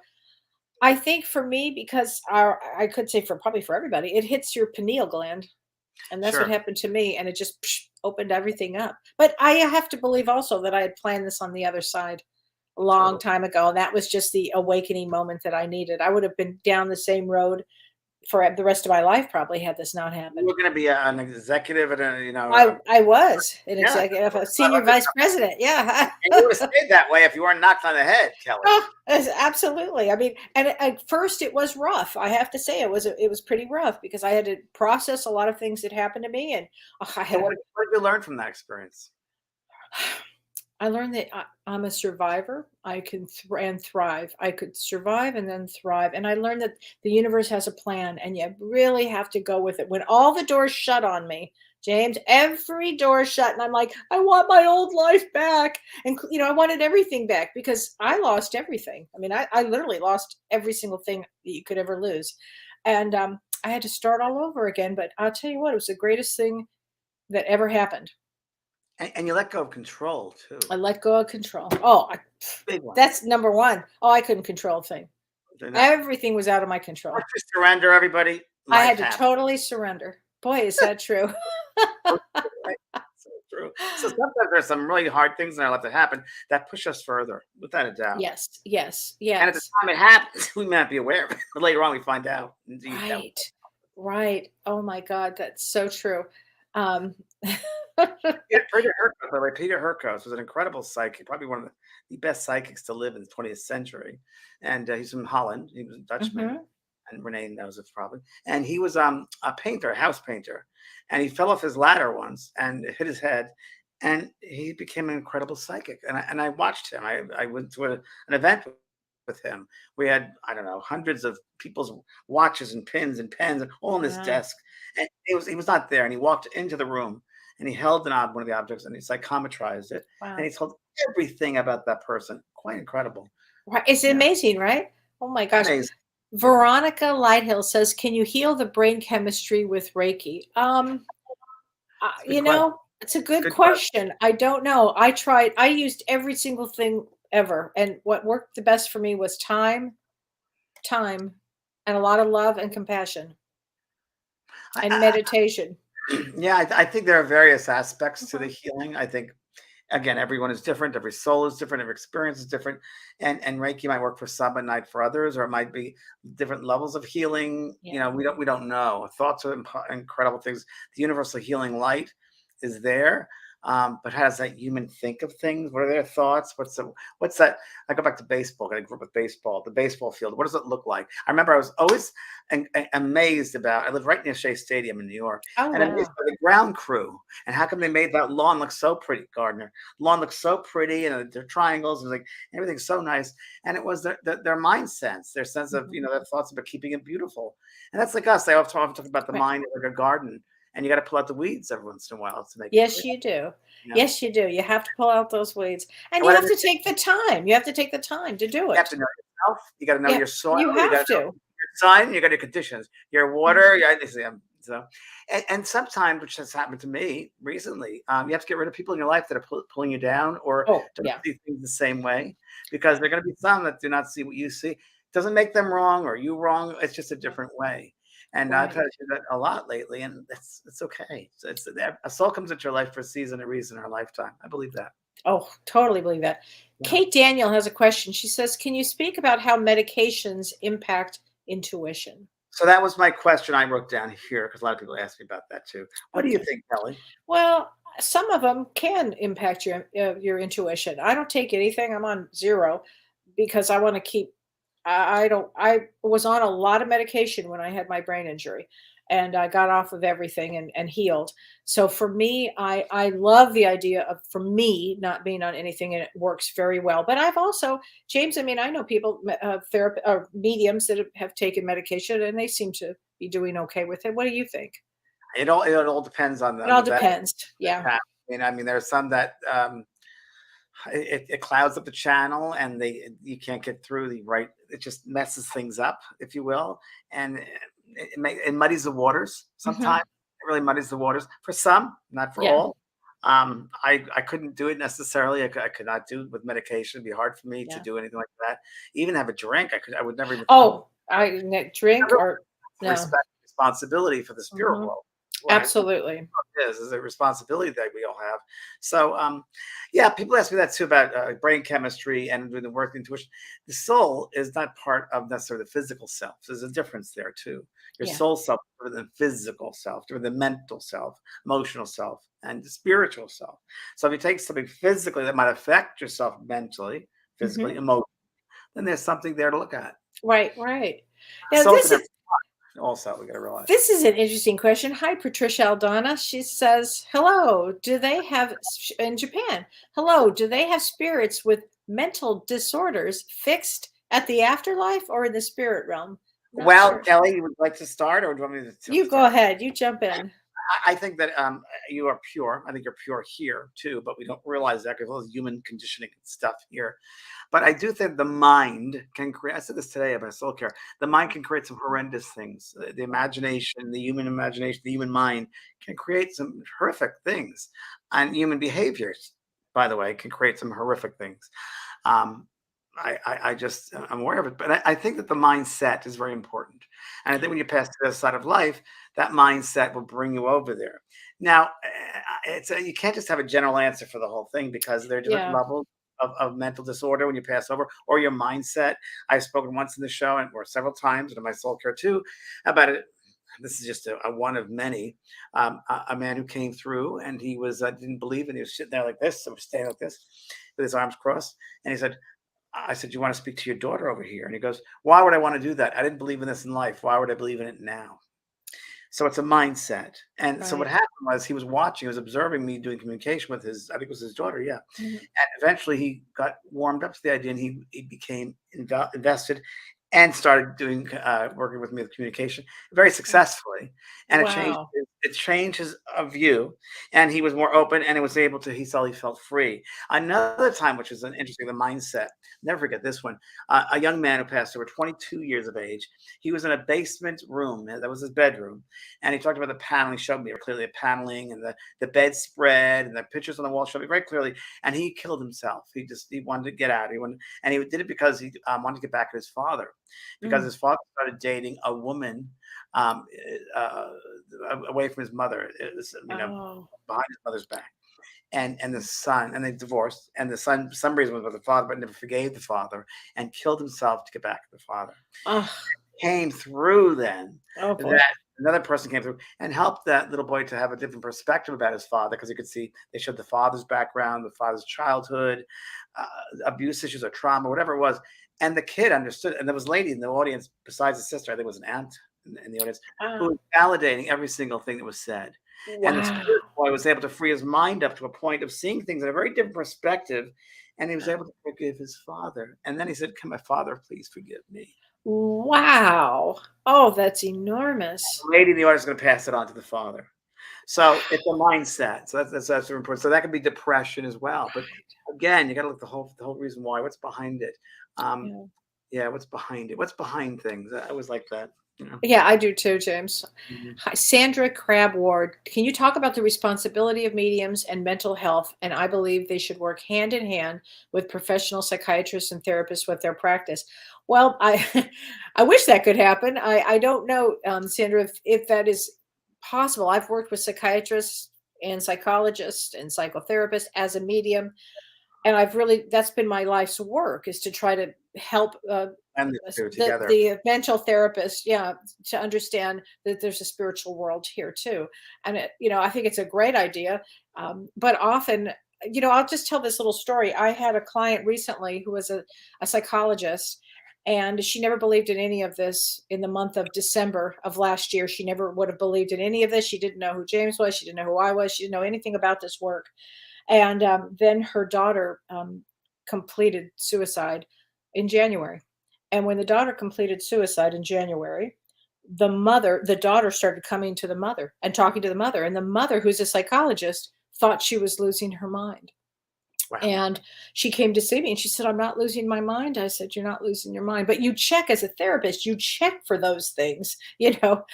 I think for me, because I could say for probably for everybody, it hits your pineal gland, and that's what Sure. happened to me, and it just opened everything up. But I have to believe also that I had planned this on the other side a long Totally. time ago, and that was just the awakening moment that I needed. I would have been down the same road for the rest of my life probably had this not You happened. were gonna be an executive and a, I was an yeah. executive, a senior vice president. Yeah. And you would have stayed that way if you weren't knocked on the head, Kelly. Oh, absolutely. I mean, and at first it was rough. I have to say it was pretty rough because I had to process a lot of things that happened to me, and I had And what did you learn from that experience? I learned that I'm a survivor. I can and thrive. I could survive and then thrive. And I learned that the universe has a plan, and you really have to go with it. When all the doors shut on me, James, every door shut, and I'm like, I want my old life back. And I wanted everything back because I lost everything. I mean, I literally lost every single thing that you could ever lose, and I had to start all over again. But I'll tell you what, it was the greatest thing that ever happened. And you let go of control I too. let go of control. Oh, Big one. that's number 1. Oh, I couldn't control a thing. They're not- Everything was out of my Once control. you surrender, everybody, I life had to happens. totally surrender. Boy, is that true. Right? So true. So sometimes there's some really hard things in our life that happen that push us further, without a doubt. Yes, yes, And at the yes. time it happens, we may not be aware of it, but later on we find out. Indeed, that Right, right. Oh my God, that's so true. Um, yeah, Peter Hurkos, by the way, Peter Hurkos was an incredible psychic, probably one of the best psychics to live in the 20th century. And he's from Holland. He was a Dutchman, Mhm. and Renee knows it probably. And he was a painter, a house painter, and he fell off his ladder once and hit his head, and he became an incredible psychic. And I watched him. I went to an event with him. We had, I don't know, hundreds of people's watches and pins and pens and all on his Wow, desk. And he was not there. And he walked into the room and he held one of the objects and he psychometrized it. And wow. he told everything about that person. Quite incredible. Right, it's Yeah. amazing, right? Oh my gosh. Amazing. Veronica Lighthill says, "Can you heal the brain chemistry with Reiki?" It's a good question. It's a It's a good good question. question. I don't know. I tried. I used every single thing ever, and what worked the best for me was time, and a lot of love and compassion and I, meditation. yeah, I think there are various aspects to the Mhm. healing. I think again, everyone is different, every soul is different, every experience is different. And Reiki might work for some but not for others, or it might be different levels of healing. Yeah. We don't know. Thoughts are incredible things. The universal healing light is there. But how does that human think of things? What are their thoughts? What's that? I go back to baseball. I grew up with baseball. The baseball field. What does it look like? I remember I was always amazed about. I live right near Shea Stadium in New York, Oh and amazed wow. by the ground crew and how come they made that lawn look so pretty, Gardner. Lawn looks so pretty, and their triangles, and like everything's so nice. And it was their mind sense, their sense of Mhm. their thoughts about keeping it beautiful. And that's like us. I often talk about the Right. mind like a garden, and you got to pull out the weeds every once in a while to make it Yes, pretty. you do. You know, Yes, you do. You have to pull out those weeds, and and you whatever have to take the time. You have to take the time to do you have it. to know yourself. You got to know Yeah, your soil. you You got have to know to. your sun. You got your conditions, your Mhm. water. Yeah, so, and sometimes, which has happened to me recently, you have to get rid of people in your life that are pulling you down or Oh, don't yeah. see things the same way, because there are going to be some that do not see what you see. Doesn't make them wrong or you wrong. It's just a different way. And I've had Right. to do that a lot lately, and it's okay. So a soul comes into your life for a season, a reason, or a lifetime. I believe that. Oh, totally believe that. Yeah. Kate Daniel has a question. She says, "Can you speak about how medications impact intuition?" So that was my question I wrote down here because a lot of people ask me about that too. What do you Okay. think, Kelly? Well, some of them can impact your intuition. I don't take anything. I'm on 0 because I want to keep I don't I was on a lot of medication when I had my brain injury, and I got off of everything and healed. So for me, I love the idea of, for me, not being on anything, and it works very well. But I've also, James, I mean, I know people, mediums that have taken medication, and they seem to be doing okay with it. What do you think? It all depends on It on all the vet. depends. Yeah. I mean, there are some that it clouds up the channel, and you can't get through the right. It just messes things up, if you will, and it muddies the waters. Mhm. Sometimes it really muddies the waters for some, not for Yeah. all. I couldn't do it necessarily. I could not do it with medication. It'd be hard for me to Yeah. do anything like that. Even have a drink, I would never even Oh, drink never or no. respect responsibility for the spirit Mhm. world. Right? Absolutely. Is a responsibility that we all have. So, yeah, people ask me that too about brain chemistry and doing the work intuition. The soul is not part of necessarily the physical self. There's a difference there too. Your Yeah. soul self, different than physical self, different than mental self, emotional self, and the spiritual self. So, if you take something physically that might affect yourself mentally, physically, Mhm. emotionally, then there's something there to look at. Right, right. Now Soul this can never is also we got to realize. This is an interesting question. Hi, Patricia Aldana. She says, "Hello. Do they have in Japan? Hello. Do they have spirits with mental disorders fixed at the afterlife or in the spirit realm?" Not Well, sure. Kelly, you would like to start, or do you want me to You go start? ahead. You jump in. I think that you are pure. I think you're pure here too, but we don't realize that because all the human conditioning and stuff here. But I do think the mind can create. I said this today about soul care. The mind can create some horrendous things. The imagination, the human imagination, the human mind can create some horrific things, and human behaviors, by the way, can create some horrific things. Um, I just I'm aware of it, but I think that the mindset is very important, and I think when you pass to the other side of life, that mindset will bring you over there. Now, you can't just have a general answer for the whole thing because there are different Yeah. levels of mental disorder when you pass over, or your mindset. I've spoken once in the show and or several times in my soul care too about it. This is just a one of many. A man who came through and he was didn't believe, and he was sitting there like this, so standing like this with his arms crossed, and he said, I said, "You want to speak to your daughter over here?" And he goes, "Why would I want to do that? I didn't believe in this in life. Why would I believe in it now?" So it's a mindset. And so what Right. happened was he was watching, he was observing me doing communication with his, I think it was his daughter, yeah. Mhm. And eventually he got warmed up to the idea and he became invested and started doing working with me with communication very successfully. And Wow. it changed his view, and he was more open, and it was able to, he saw he felt free. Another time, which is an interesting, the mindset, never forget this one. A young man who passed over 22 years of age, he was in a basement room, that was his bedroom, and he talked about the paneling, showed me clearly the paneling and the bedspread and the pictures on the wall, showed me very clearly. And he killed himself. He wanted to get out. And he did it because he wanted to get back at his father, because Mm. his father started dating a woman um, uh, away from his mother, Oh. behind his mother's back. And the son, and they divorced, and the son for some reason was with the father, but never forgave the father and killed himself to get back at the father. Oh. Came through then Oh boy. that another person came through and helped that little boy to have a different perspective about his father, because you could see they showed the father's background, the father's childhood, uh, abuse issues or trauma, whatever it was. And the kid understood. And there was a lady in the audience, besides the sister, I think it was an aunt in the audience, who Oh. was validating every single thing that was said. And the Wow. spirit boy was able to free his mind up to a point of seeing things in a very different perspective. And he was able to forgive his father. And then he said, "Can my father please forgive me?" Wow. Oh, that's enormous. The lady in the audience is going to pass it on to the father. So it's a mindset. So that's very important. So that could be depression as well. But again, you got to look the whole reason why. What's behind it? Um, Yeah. yeah, what's behind it? What's behind things? I always like that. You know. Yeah, I do too, James. Mhm. Hi, Sandra Crab Ward. Can you talk about the responsibility of mediums and mental health? And I believe they should work hand in hand with professional psychiatrists and therapists with their practice. Well, I I wish that could happen. I don't know, Sandra, if that is possible. I've worked with psychiatrists and psychologists and psychotherapists as a medium, and I've really that's been my life's work is to try to help And the two the together. the mental therapist, yeah, to understand that there's a spiritual world here too. And I think it's a great idea. But often, I'll just tell this little story. I had a client recently who was a psychologist, and she never believed in any of this. In the month of December of last year, she never would have believed in any of this. She didn't know who James was. She didn't know who I was. She didn't know anything about this work. And then her daughter completed suicide in January. And when the daughter completed suicide in January, the daughter started coming to the mother and talking to the mother. And the mother, who's a psychologist, thought she was losing her mind. Wow. And she came to see me and she said, "I'm not losing my mind." I said, "You're not losing your mind, but you check as a therapist, you check for those things. Are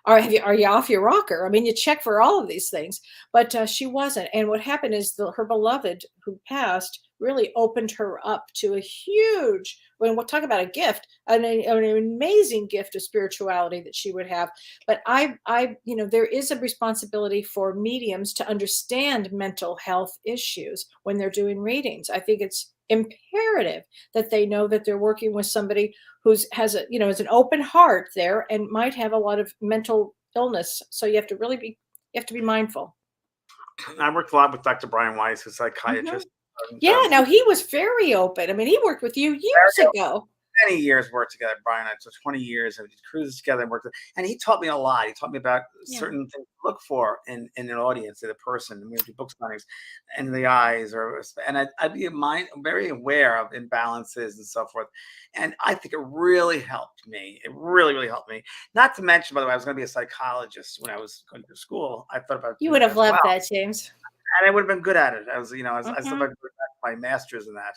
are you off your rocker? I mean, you check for all of these things." But she wasn't. And what happened is her beloved who passed really opened her up to a huge, when we'll talk about a gift, an amazing gift of spirituality that she would have. But there is a responsibility for mediums to understand mental health issues when they're doing readings. I think it's imperative that they know that they're working with somebody has is an open heart there and might have a lot of mental illness. So you have to be mindful. I worked a lot with Dr. Brian Weiss, who's a Mhm. psychiatrist. Yeah, now he was very open. I mean, he worked with you years ago. Many years worked together, Brian and I. So 20 years, and we did cruises together and worked. And he taught me a lot. He taught me about Yeah. certain things to look for in an audience, in a person. And we would do book signings in the eyes, and I'd be very aware of imbalances and so forth. And I think it really helped me. It really, really helped me. Not to mention, by the way, I was going to be a psychologist when I was going to school. I thought about You doing would that have as loved well. that, James. And I would have been good at it. I was, I still Mhm. had my master's in that.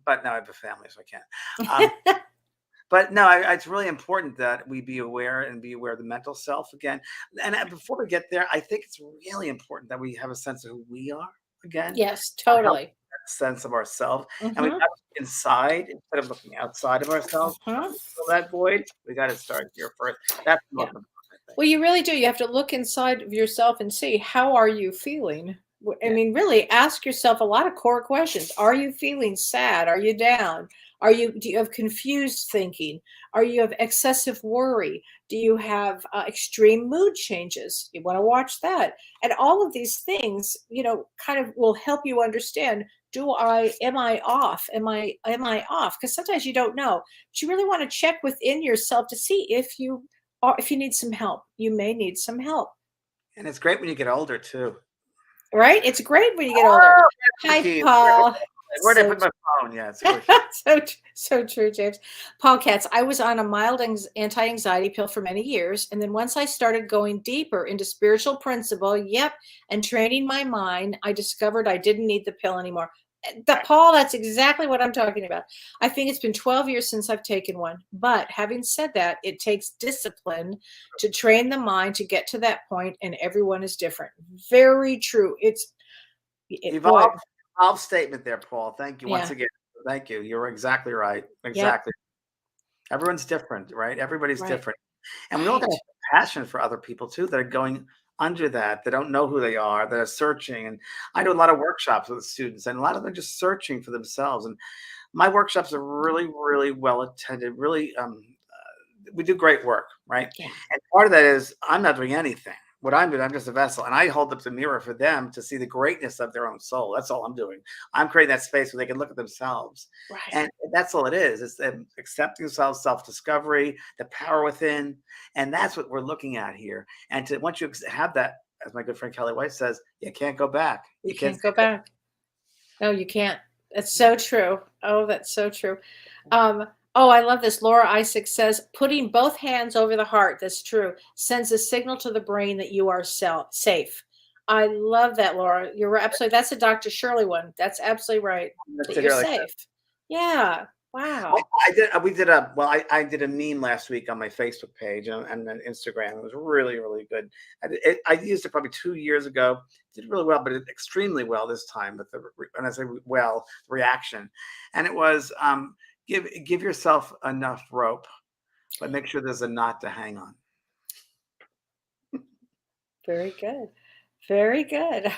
But now I have a family, so I can't. But no, it's really important that we be aware and be aware of the mental self again. And before we get there, I think it's really important that we have a sense of who we are again, Yes, a healthy totally. sense of ourselves, and we got Mhm. to look inside instead of looking outside of ourselves. Mhm. To fill that void, we got to start here first. That's the most Yeah. important thing. Well, you really do. You have to look inside of yourself and see, how are you feeling? I Yeah. mean, really ask yourself a lot of core questions. Are you feeling sad? Are you down? Do you have confused thinking? Are you have excessive worry? Do you have extreme mood changes? You want to watch that. And all of these things, kind of will help you understand, am I off? Am I off? Because sometimes you don't know. But you really want to check within yourself to see if you need some help. You may need some help. And it's great when you get older too. Right? It's great when you get older. Oh, Hi, keys. Paul. Where did I So put my phone? Yeah, it's really so true, James. Paul Katz. I was on a mild anti-anxiety pill for many years, and then once I started going deeper into spiritual principle, and training my mind, I discovered I didn't need the pill anymore. Paul, that's exactly what I'm talking about. I think it's been 12 years since I've taken one. But having said that, it takes discipline to train the mind to get to that point, and everyone is different. Very true. Boy, evolved statement there, Paul. Thank you once yeah, again. Thank you. You're exactly right. yep, Exactly. Everyone's different, right? Everybody's right, different. And we all got right. to have passion for other people too that are going under that, don't know who they are, that are searching. And I do a lot of workshops with students, and a lot of them are just searching for themselves. And my workshops are really, really well attended. Really, we do great work, right? Yeah, And part of that is I'm not doing anything. What I'm doing, I'm just a vessel, and I hold up the mirror for them to see the greatness of their own soul. That's all I'm doing. I'm creating that space where they can look at themselves, right. and that's all it is. It's them accepting themselves, self-discovery, the power within, and that's what we're looking at here. And once you have that, as my good friend Kellee White says, you can't go back. You You can't can't go say that. back. No, you can't. That's so true. Oh, that's so true. I love this. Laura Isaac says, putting both hands over the heart, that's true, sends a signal to the brain that you are safe. I love that, Laura. You're absolutely, that's a Dr. Shirley one. That's absolutely right. That's That it you're here like safe. Yeah. Well, Wow. I did a meme last week on my Facebook page and then Instagram. It was really, really good. I used it probably 2 years ago. Did really well, but extremely well this time. But when I say well, reaction, and it was give yourself enough rope, but make sure there's a knot to hang on. Very good. Very good.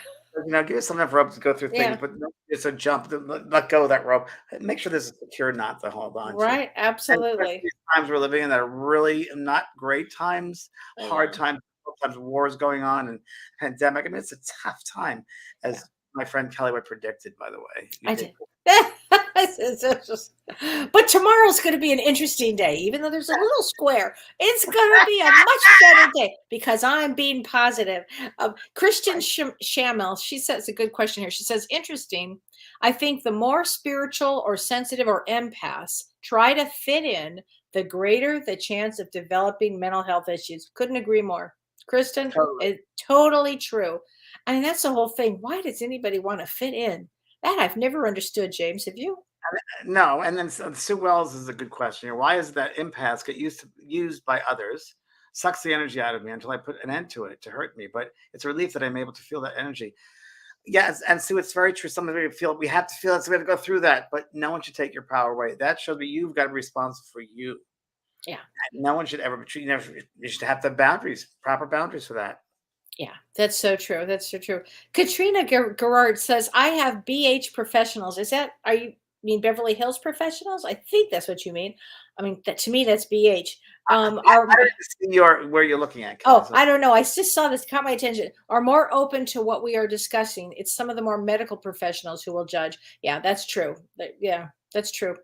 Give yourself enough rope to go through things, Yeah. but it's a jump. Let go of that rope. Make sure there's a secure knot to hold on to. Right. And especially Absolutely. these times we're living in that are really not great times, I hard know. times, sometimes wars going on and pandemic. I mean, it's a tough time, Yeah. as my friend Kellee White predicted, by the way. You I did. did. But tomorrow's going to be an interesting day, even though there's a little square. It's going to be a much better day because I'm being positive. Christian Shamel, she says a good question here. She says, interesting. I think the more spiritual or sensitive or empaths try to fit in, the greater the chance of developing mental health issues. Couldn't agree more. Kristen, Totally. it's totally true. I mean, that's the whole thing. Why does anybody want to fit in? That I've never understood, James. Have you? No, and then Sue Wells is a good question here. Why is that empaths get used by others, sucks the energy out of me until I put an end to it to hurt me? But it's a relief that I'm able to feel that energy. Yes, and Sue, it's very true. Some of it feel we have to feel it, so we have to go through that. But no one should take your power away. That shows me you've got to be responsible for you. Yeah. And no one should ever betray you. Never, you should have the boundaries, proper boundaries for that. Yeah, that's so true. That's so true. Katrina Gerard says, I have BH professionals. Are you mean Beverly Hills professionals? I think that's what you mean. I mean, that to me, that's BH. I didn't see where you're looking at. Oh, I don't know. I just saw this, caught my attention. Are more open to what we are discussing. It's some of the more medical professionals who will judge. Yeah, that's true. Yeah, that's true.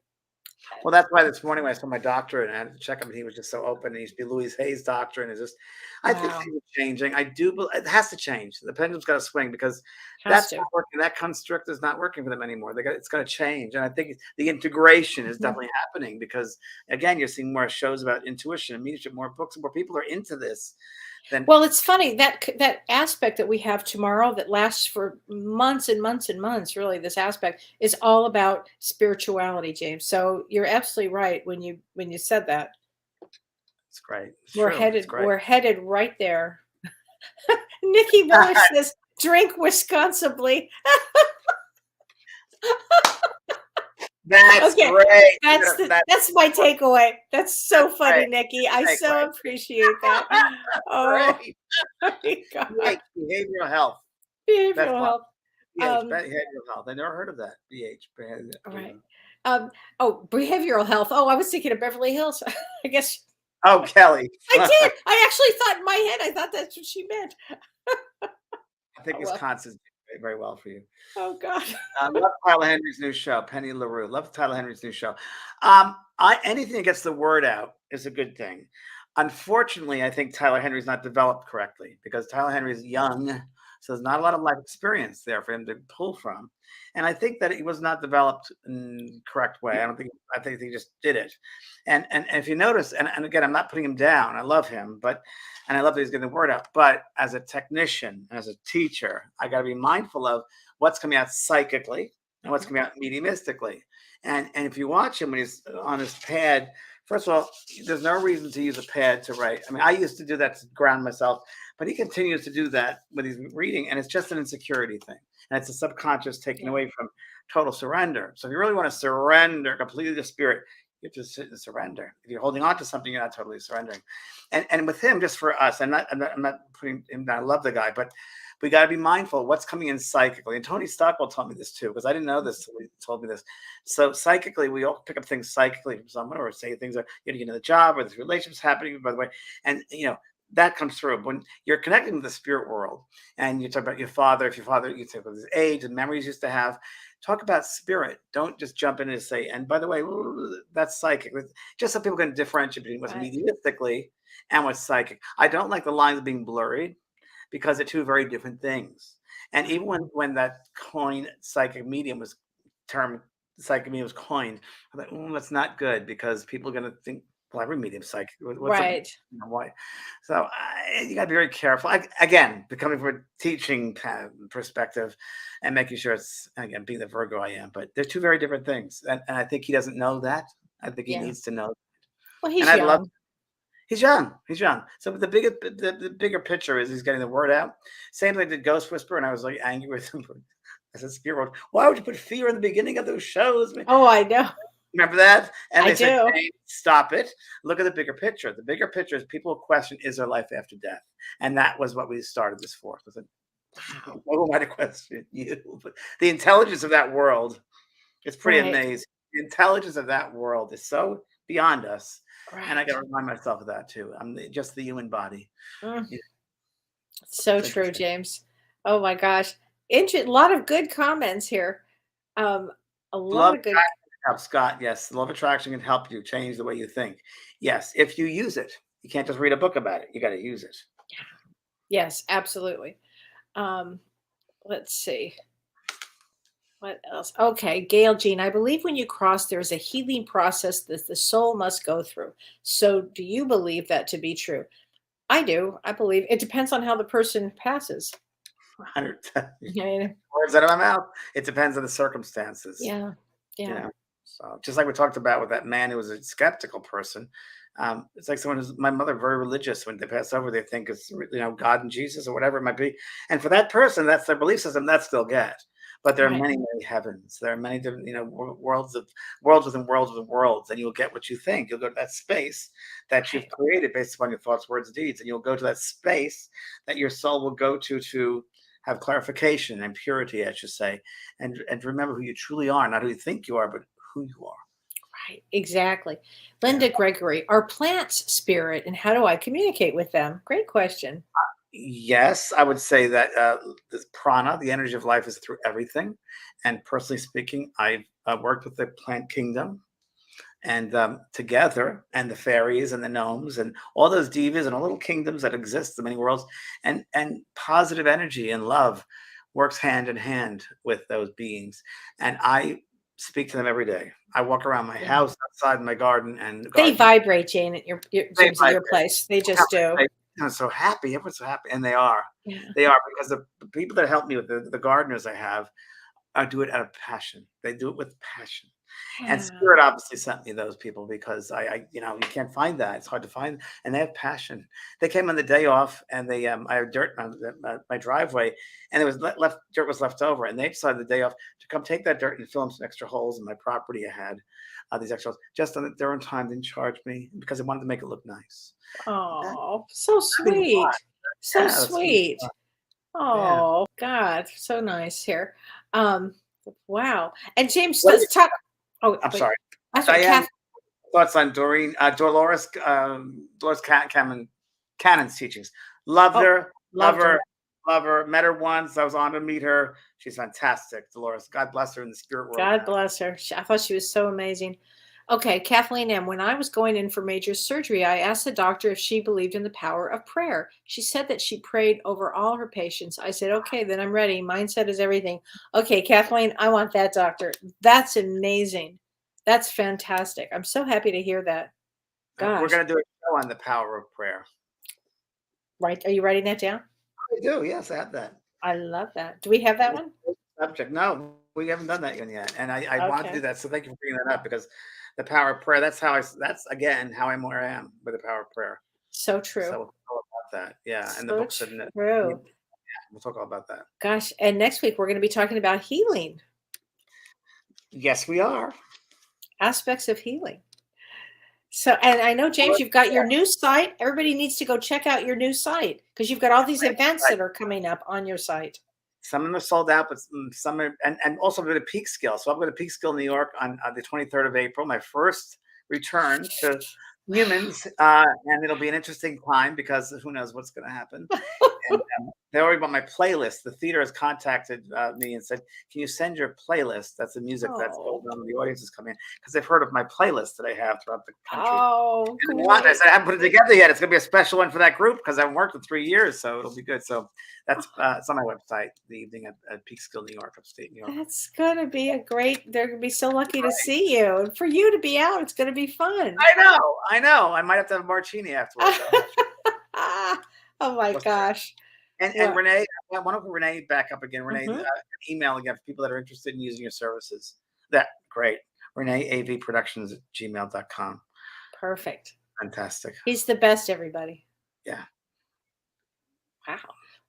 Well, that's why this morning when I saw my doctor and I had to check him, and he was just so open. He used to be Louise Hay's doctor, and it's just, I think Wow. things are changing. I do, it has to change. The pendulum's got to swing because Has that's to. not working. That construct is not working for them anymore. It's got to change, and I think the integration is Mhm. definitely happening because again, you're seeing more shows about intuition and mediumship, more books, more people are into this. Than Well, it's funny that aspect that we have tomorrow that lasts for months and months and months. Really, this aspect is all about spirituality, James. So you're absolutely right when you said that. it's great. It's We're true. It's great. headed right there. Nikki Miller says, "Drink responsibly." That's Okay, great. that's my takeaway. That's so That's funny, great. Nikki. I Takeaway. so appreciate that. Oh Great. my God. Behavioral health. Behavioral one. health. BH, Um, behavioral health. I never heard of that. right. Behavioral health. Oh, I was thinking of Beverly Hills. I guess Oh, Kelly. I did. I actually thought in my head, I thought that's what she meant. I think Oh, well. Wisconsin's doing very well for you. Oh God. I love Tyler Henry's new show, Penny LaRue. Love Tyler Henry's new show. Anything that gets the word out is a good thing. Unfortunately, I think Tyler Henry's not developed correctly because Tyler Henry is young, so there's not a lot of life experience there for him to pull from. And I think that he was not developed in the correct way. I think he just did it. And if you notice, and again, I'm not putting him down. I love him, and I love that he's getting the word out. But as a technician, as a teacher, I got to be mindful of what's coming out psychically and what's coming out mediumistically. And if you watch him when he's on his pad, first of all, there's no reason to use a pad to write. I mean, I used to do that to ground myself, but he continues to do that when he's reading, and it's just an insecurity thing. And it's a subconscious taking away from total surrender. So if you really want to surrender completely to spirit, you have to sit and surrender. If you're holding on to something, you're not totally surrendering. And with him, just for us, I'm not putting him down. I love the guy, but we got to be mindful of what's coming in psychically. And Tony Stockwell taught me this too, because I didn't know this till he told me this. So psychically, we all pick up things psychically from someone, or say things are getting into the job, or this relationship's happening, by the way. And that comes through when you're connecting with the spirit world, and you talk about your father. If your father, you talk about his age and memories he used to have. Talk about spirit. Don't just jump in and say, and by the way, that's psychic. Just so people can differentiate between what's mediumistically and what's psychic. I don't like the lines being blurred because they're two very different things. And even when that psychic medium was coined, I'm like, that's not good because people are going to think, well, every medium psychic. Right. Why? So you got to be very careful. Again, becoming from a teaching perspective and making sure it's, again, being the Virgo I am, but they're two very different things. And I think he doesn't know that. I think he needs to know. Well, he's and young. He's young. He's young. So the bigger picture is he's getting the word out. Same thing did Ghost Whisperer, and I was like angry with him. I said, Spirit, why would you put fear in the beginning of those shows? Oh, I know. Remember that? And they said, do. hey, stop it. Look at the bigger picture. The bigger picture is people question, is there life after death? And that was what we started this for. What am I to question you? But the intelligence of that world is pretty amazing. The intelligence of that world is so beyond us. Right. And I got to remind myself of that too. I'm just the human body. So true, James. Oh my gosh. A lot of good comments here. A lot of good. Help Scott. Yes, the law of attraction can help you change the way you think. Yes, if you use it. You can't just read a book about it. You got to use it. Yes, absolutely. Let's see. What else? Okay, Gail Jean, I believe when you cross, there is a healing process that the soul must go through. So do you believe that to be true? I do. I believe it depends on how the person passes. 100 Yeah. words out of my mouth. It depends on the circumstances. Yeah. You Yeah. know, so just like we talked about with that man who was a skeptical person, it's like someone who's my mother, very religious. When they pass over, they think it's God and Jesus or whatever it might be, and for that person, that's their belief system. That's they'll get. But there are Right. many, many heavens. There are many different, worlds within worlds within worlds, and you'll get what you think. You'll go to that space that you've created based upon your thoughts, words, deeds, and you'll go to that space that your soul will go to have clarification and purity, I should say, and remember who you truly are, not who you think you are, but who you are. Right. Exactly. Linda Gregory, are plants spirit, and how do I communicate with them? Great question. Yes, I would say that this prana, the energy of life, is through everything. And personally speaking, I've worked with the plant kingdom and together, and the fairies and the gnomes and all those divas and all little kingdoms that exist in many worlds, and positive energy and love works hand in hand with those beings. And I speak to them every day. I walk around my house, outside my garden, and They vibrate, Jane, at your They James, at your vibrate. place. They just do. I'm so happy. Everyone's so happy, and they are. Yeah. They are, because the people that help me with the gardeners I have, I do it out of passion. They do it with passion. And Spirit obviously sent me those people, because I you can't find that. It's hard to find, and they have passion. They came on the day off, and they I had dirt on my driveway, and there was dirt was left over, and they decided the day off to come take that dirt and fill in some extra holes in my property. I had these extra holes just on their own time. Didn't charge me, because they wanted to make it look nice. Oh, so sweet. So sweet. Oh, God, so nice here. Wow. And James, let's talk. Oh, I'm sorry. That's what Diane, thoughts on Dolores Cannon's teachings. Loved her. Met her once. I was on to meet her. She's fantastic, Dolores. God bless her in the spirit world. God bless her. I thought she was so amazing. Okay, Kathleen M. When I was going in for major surgery, I asked the doctor if she believed in the power of prayer. She said that she prayed over all her patients. I said, okay, then I'm ready. Mindset is everything. Okay, Kathleen, I want that, doctor. That's amazing. That's fantastic. I'm so happy to hear that. Gosh. We're going to do a show on the power of prayer. Right. Are you writing that down? I do. Yes, I have that. I love that. Do we have that one? Subject. No, we haven't done that yet. And I want to do that. So thank you for bringing that up, because the power of prayer, that's again how I'm where I am with the power of prayer. So true. So we'll talk about that. Yeah. So and the books. true. We'll talk all about that. Gosh. And next week, we're going to be talking about healing. Yes, we are. Aspects of healing. So, and I know, James, you've got your new site. Everybody needs to go check out your new site, because you've got all these events that are coming up on your site. Some of them are sold out, but some are, and also going to Peak Skill. So I'm going to Peak Skill, New York on the 23rd of April, my first return to humans. And it'll be an interesting time, because who knows what's going to happen. And they already bought my playlist. The theater has contacted me and said, can you send your playlist? That's the music that's going on. The audience is coming in, because they've heard of my playlist that I have throughout the country. Oh, cool. I said, I haven't put it together yet. It's going to be a special one for that group, because I haven't worked in 3 years. So it'll be good. So that's it's on my website, the evening at Peak Skill, New York, upstate New York. That's going to be they're going to be so lucky to see you. And for you to be out, it's going to be fun. I know. I might have to have a martini afterwards. Oh my gosh. And Renee, I want to Renee back up again. Renee, email again for people that are interested in using your services. Great. ReneeAVProductions@gmail.com. Perfect. Fantastic. He's the best, everybody. Yeah. Wow.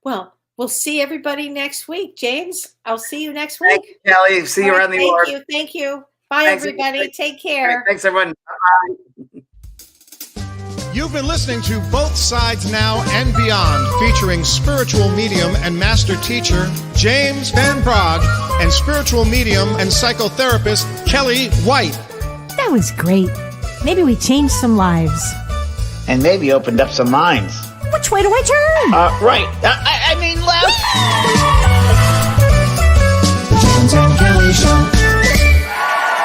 Well, we'll see everybody next week. James, I'll see you next week. Thank you, Kellee. See you around New York. Thank you. Bye, everybody. Take care. Thanks, everyone. Bye. You've been listening to Both Sides Now and Beyond, featuring spiritual medium and master teacher James Van Praagh and spiritual medium and psychotherapist Kellee White. That was great. Maybe we changed some lives. And maybe opened up some minds. Which way do I turn? Right. I mean left.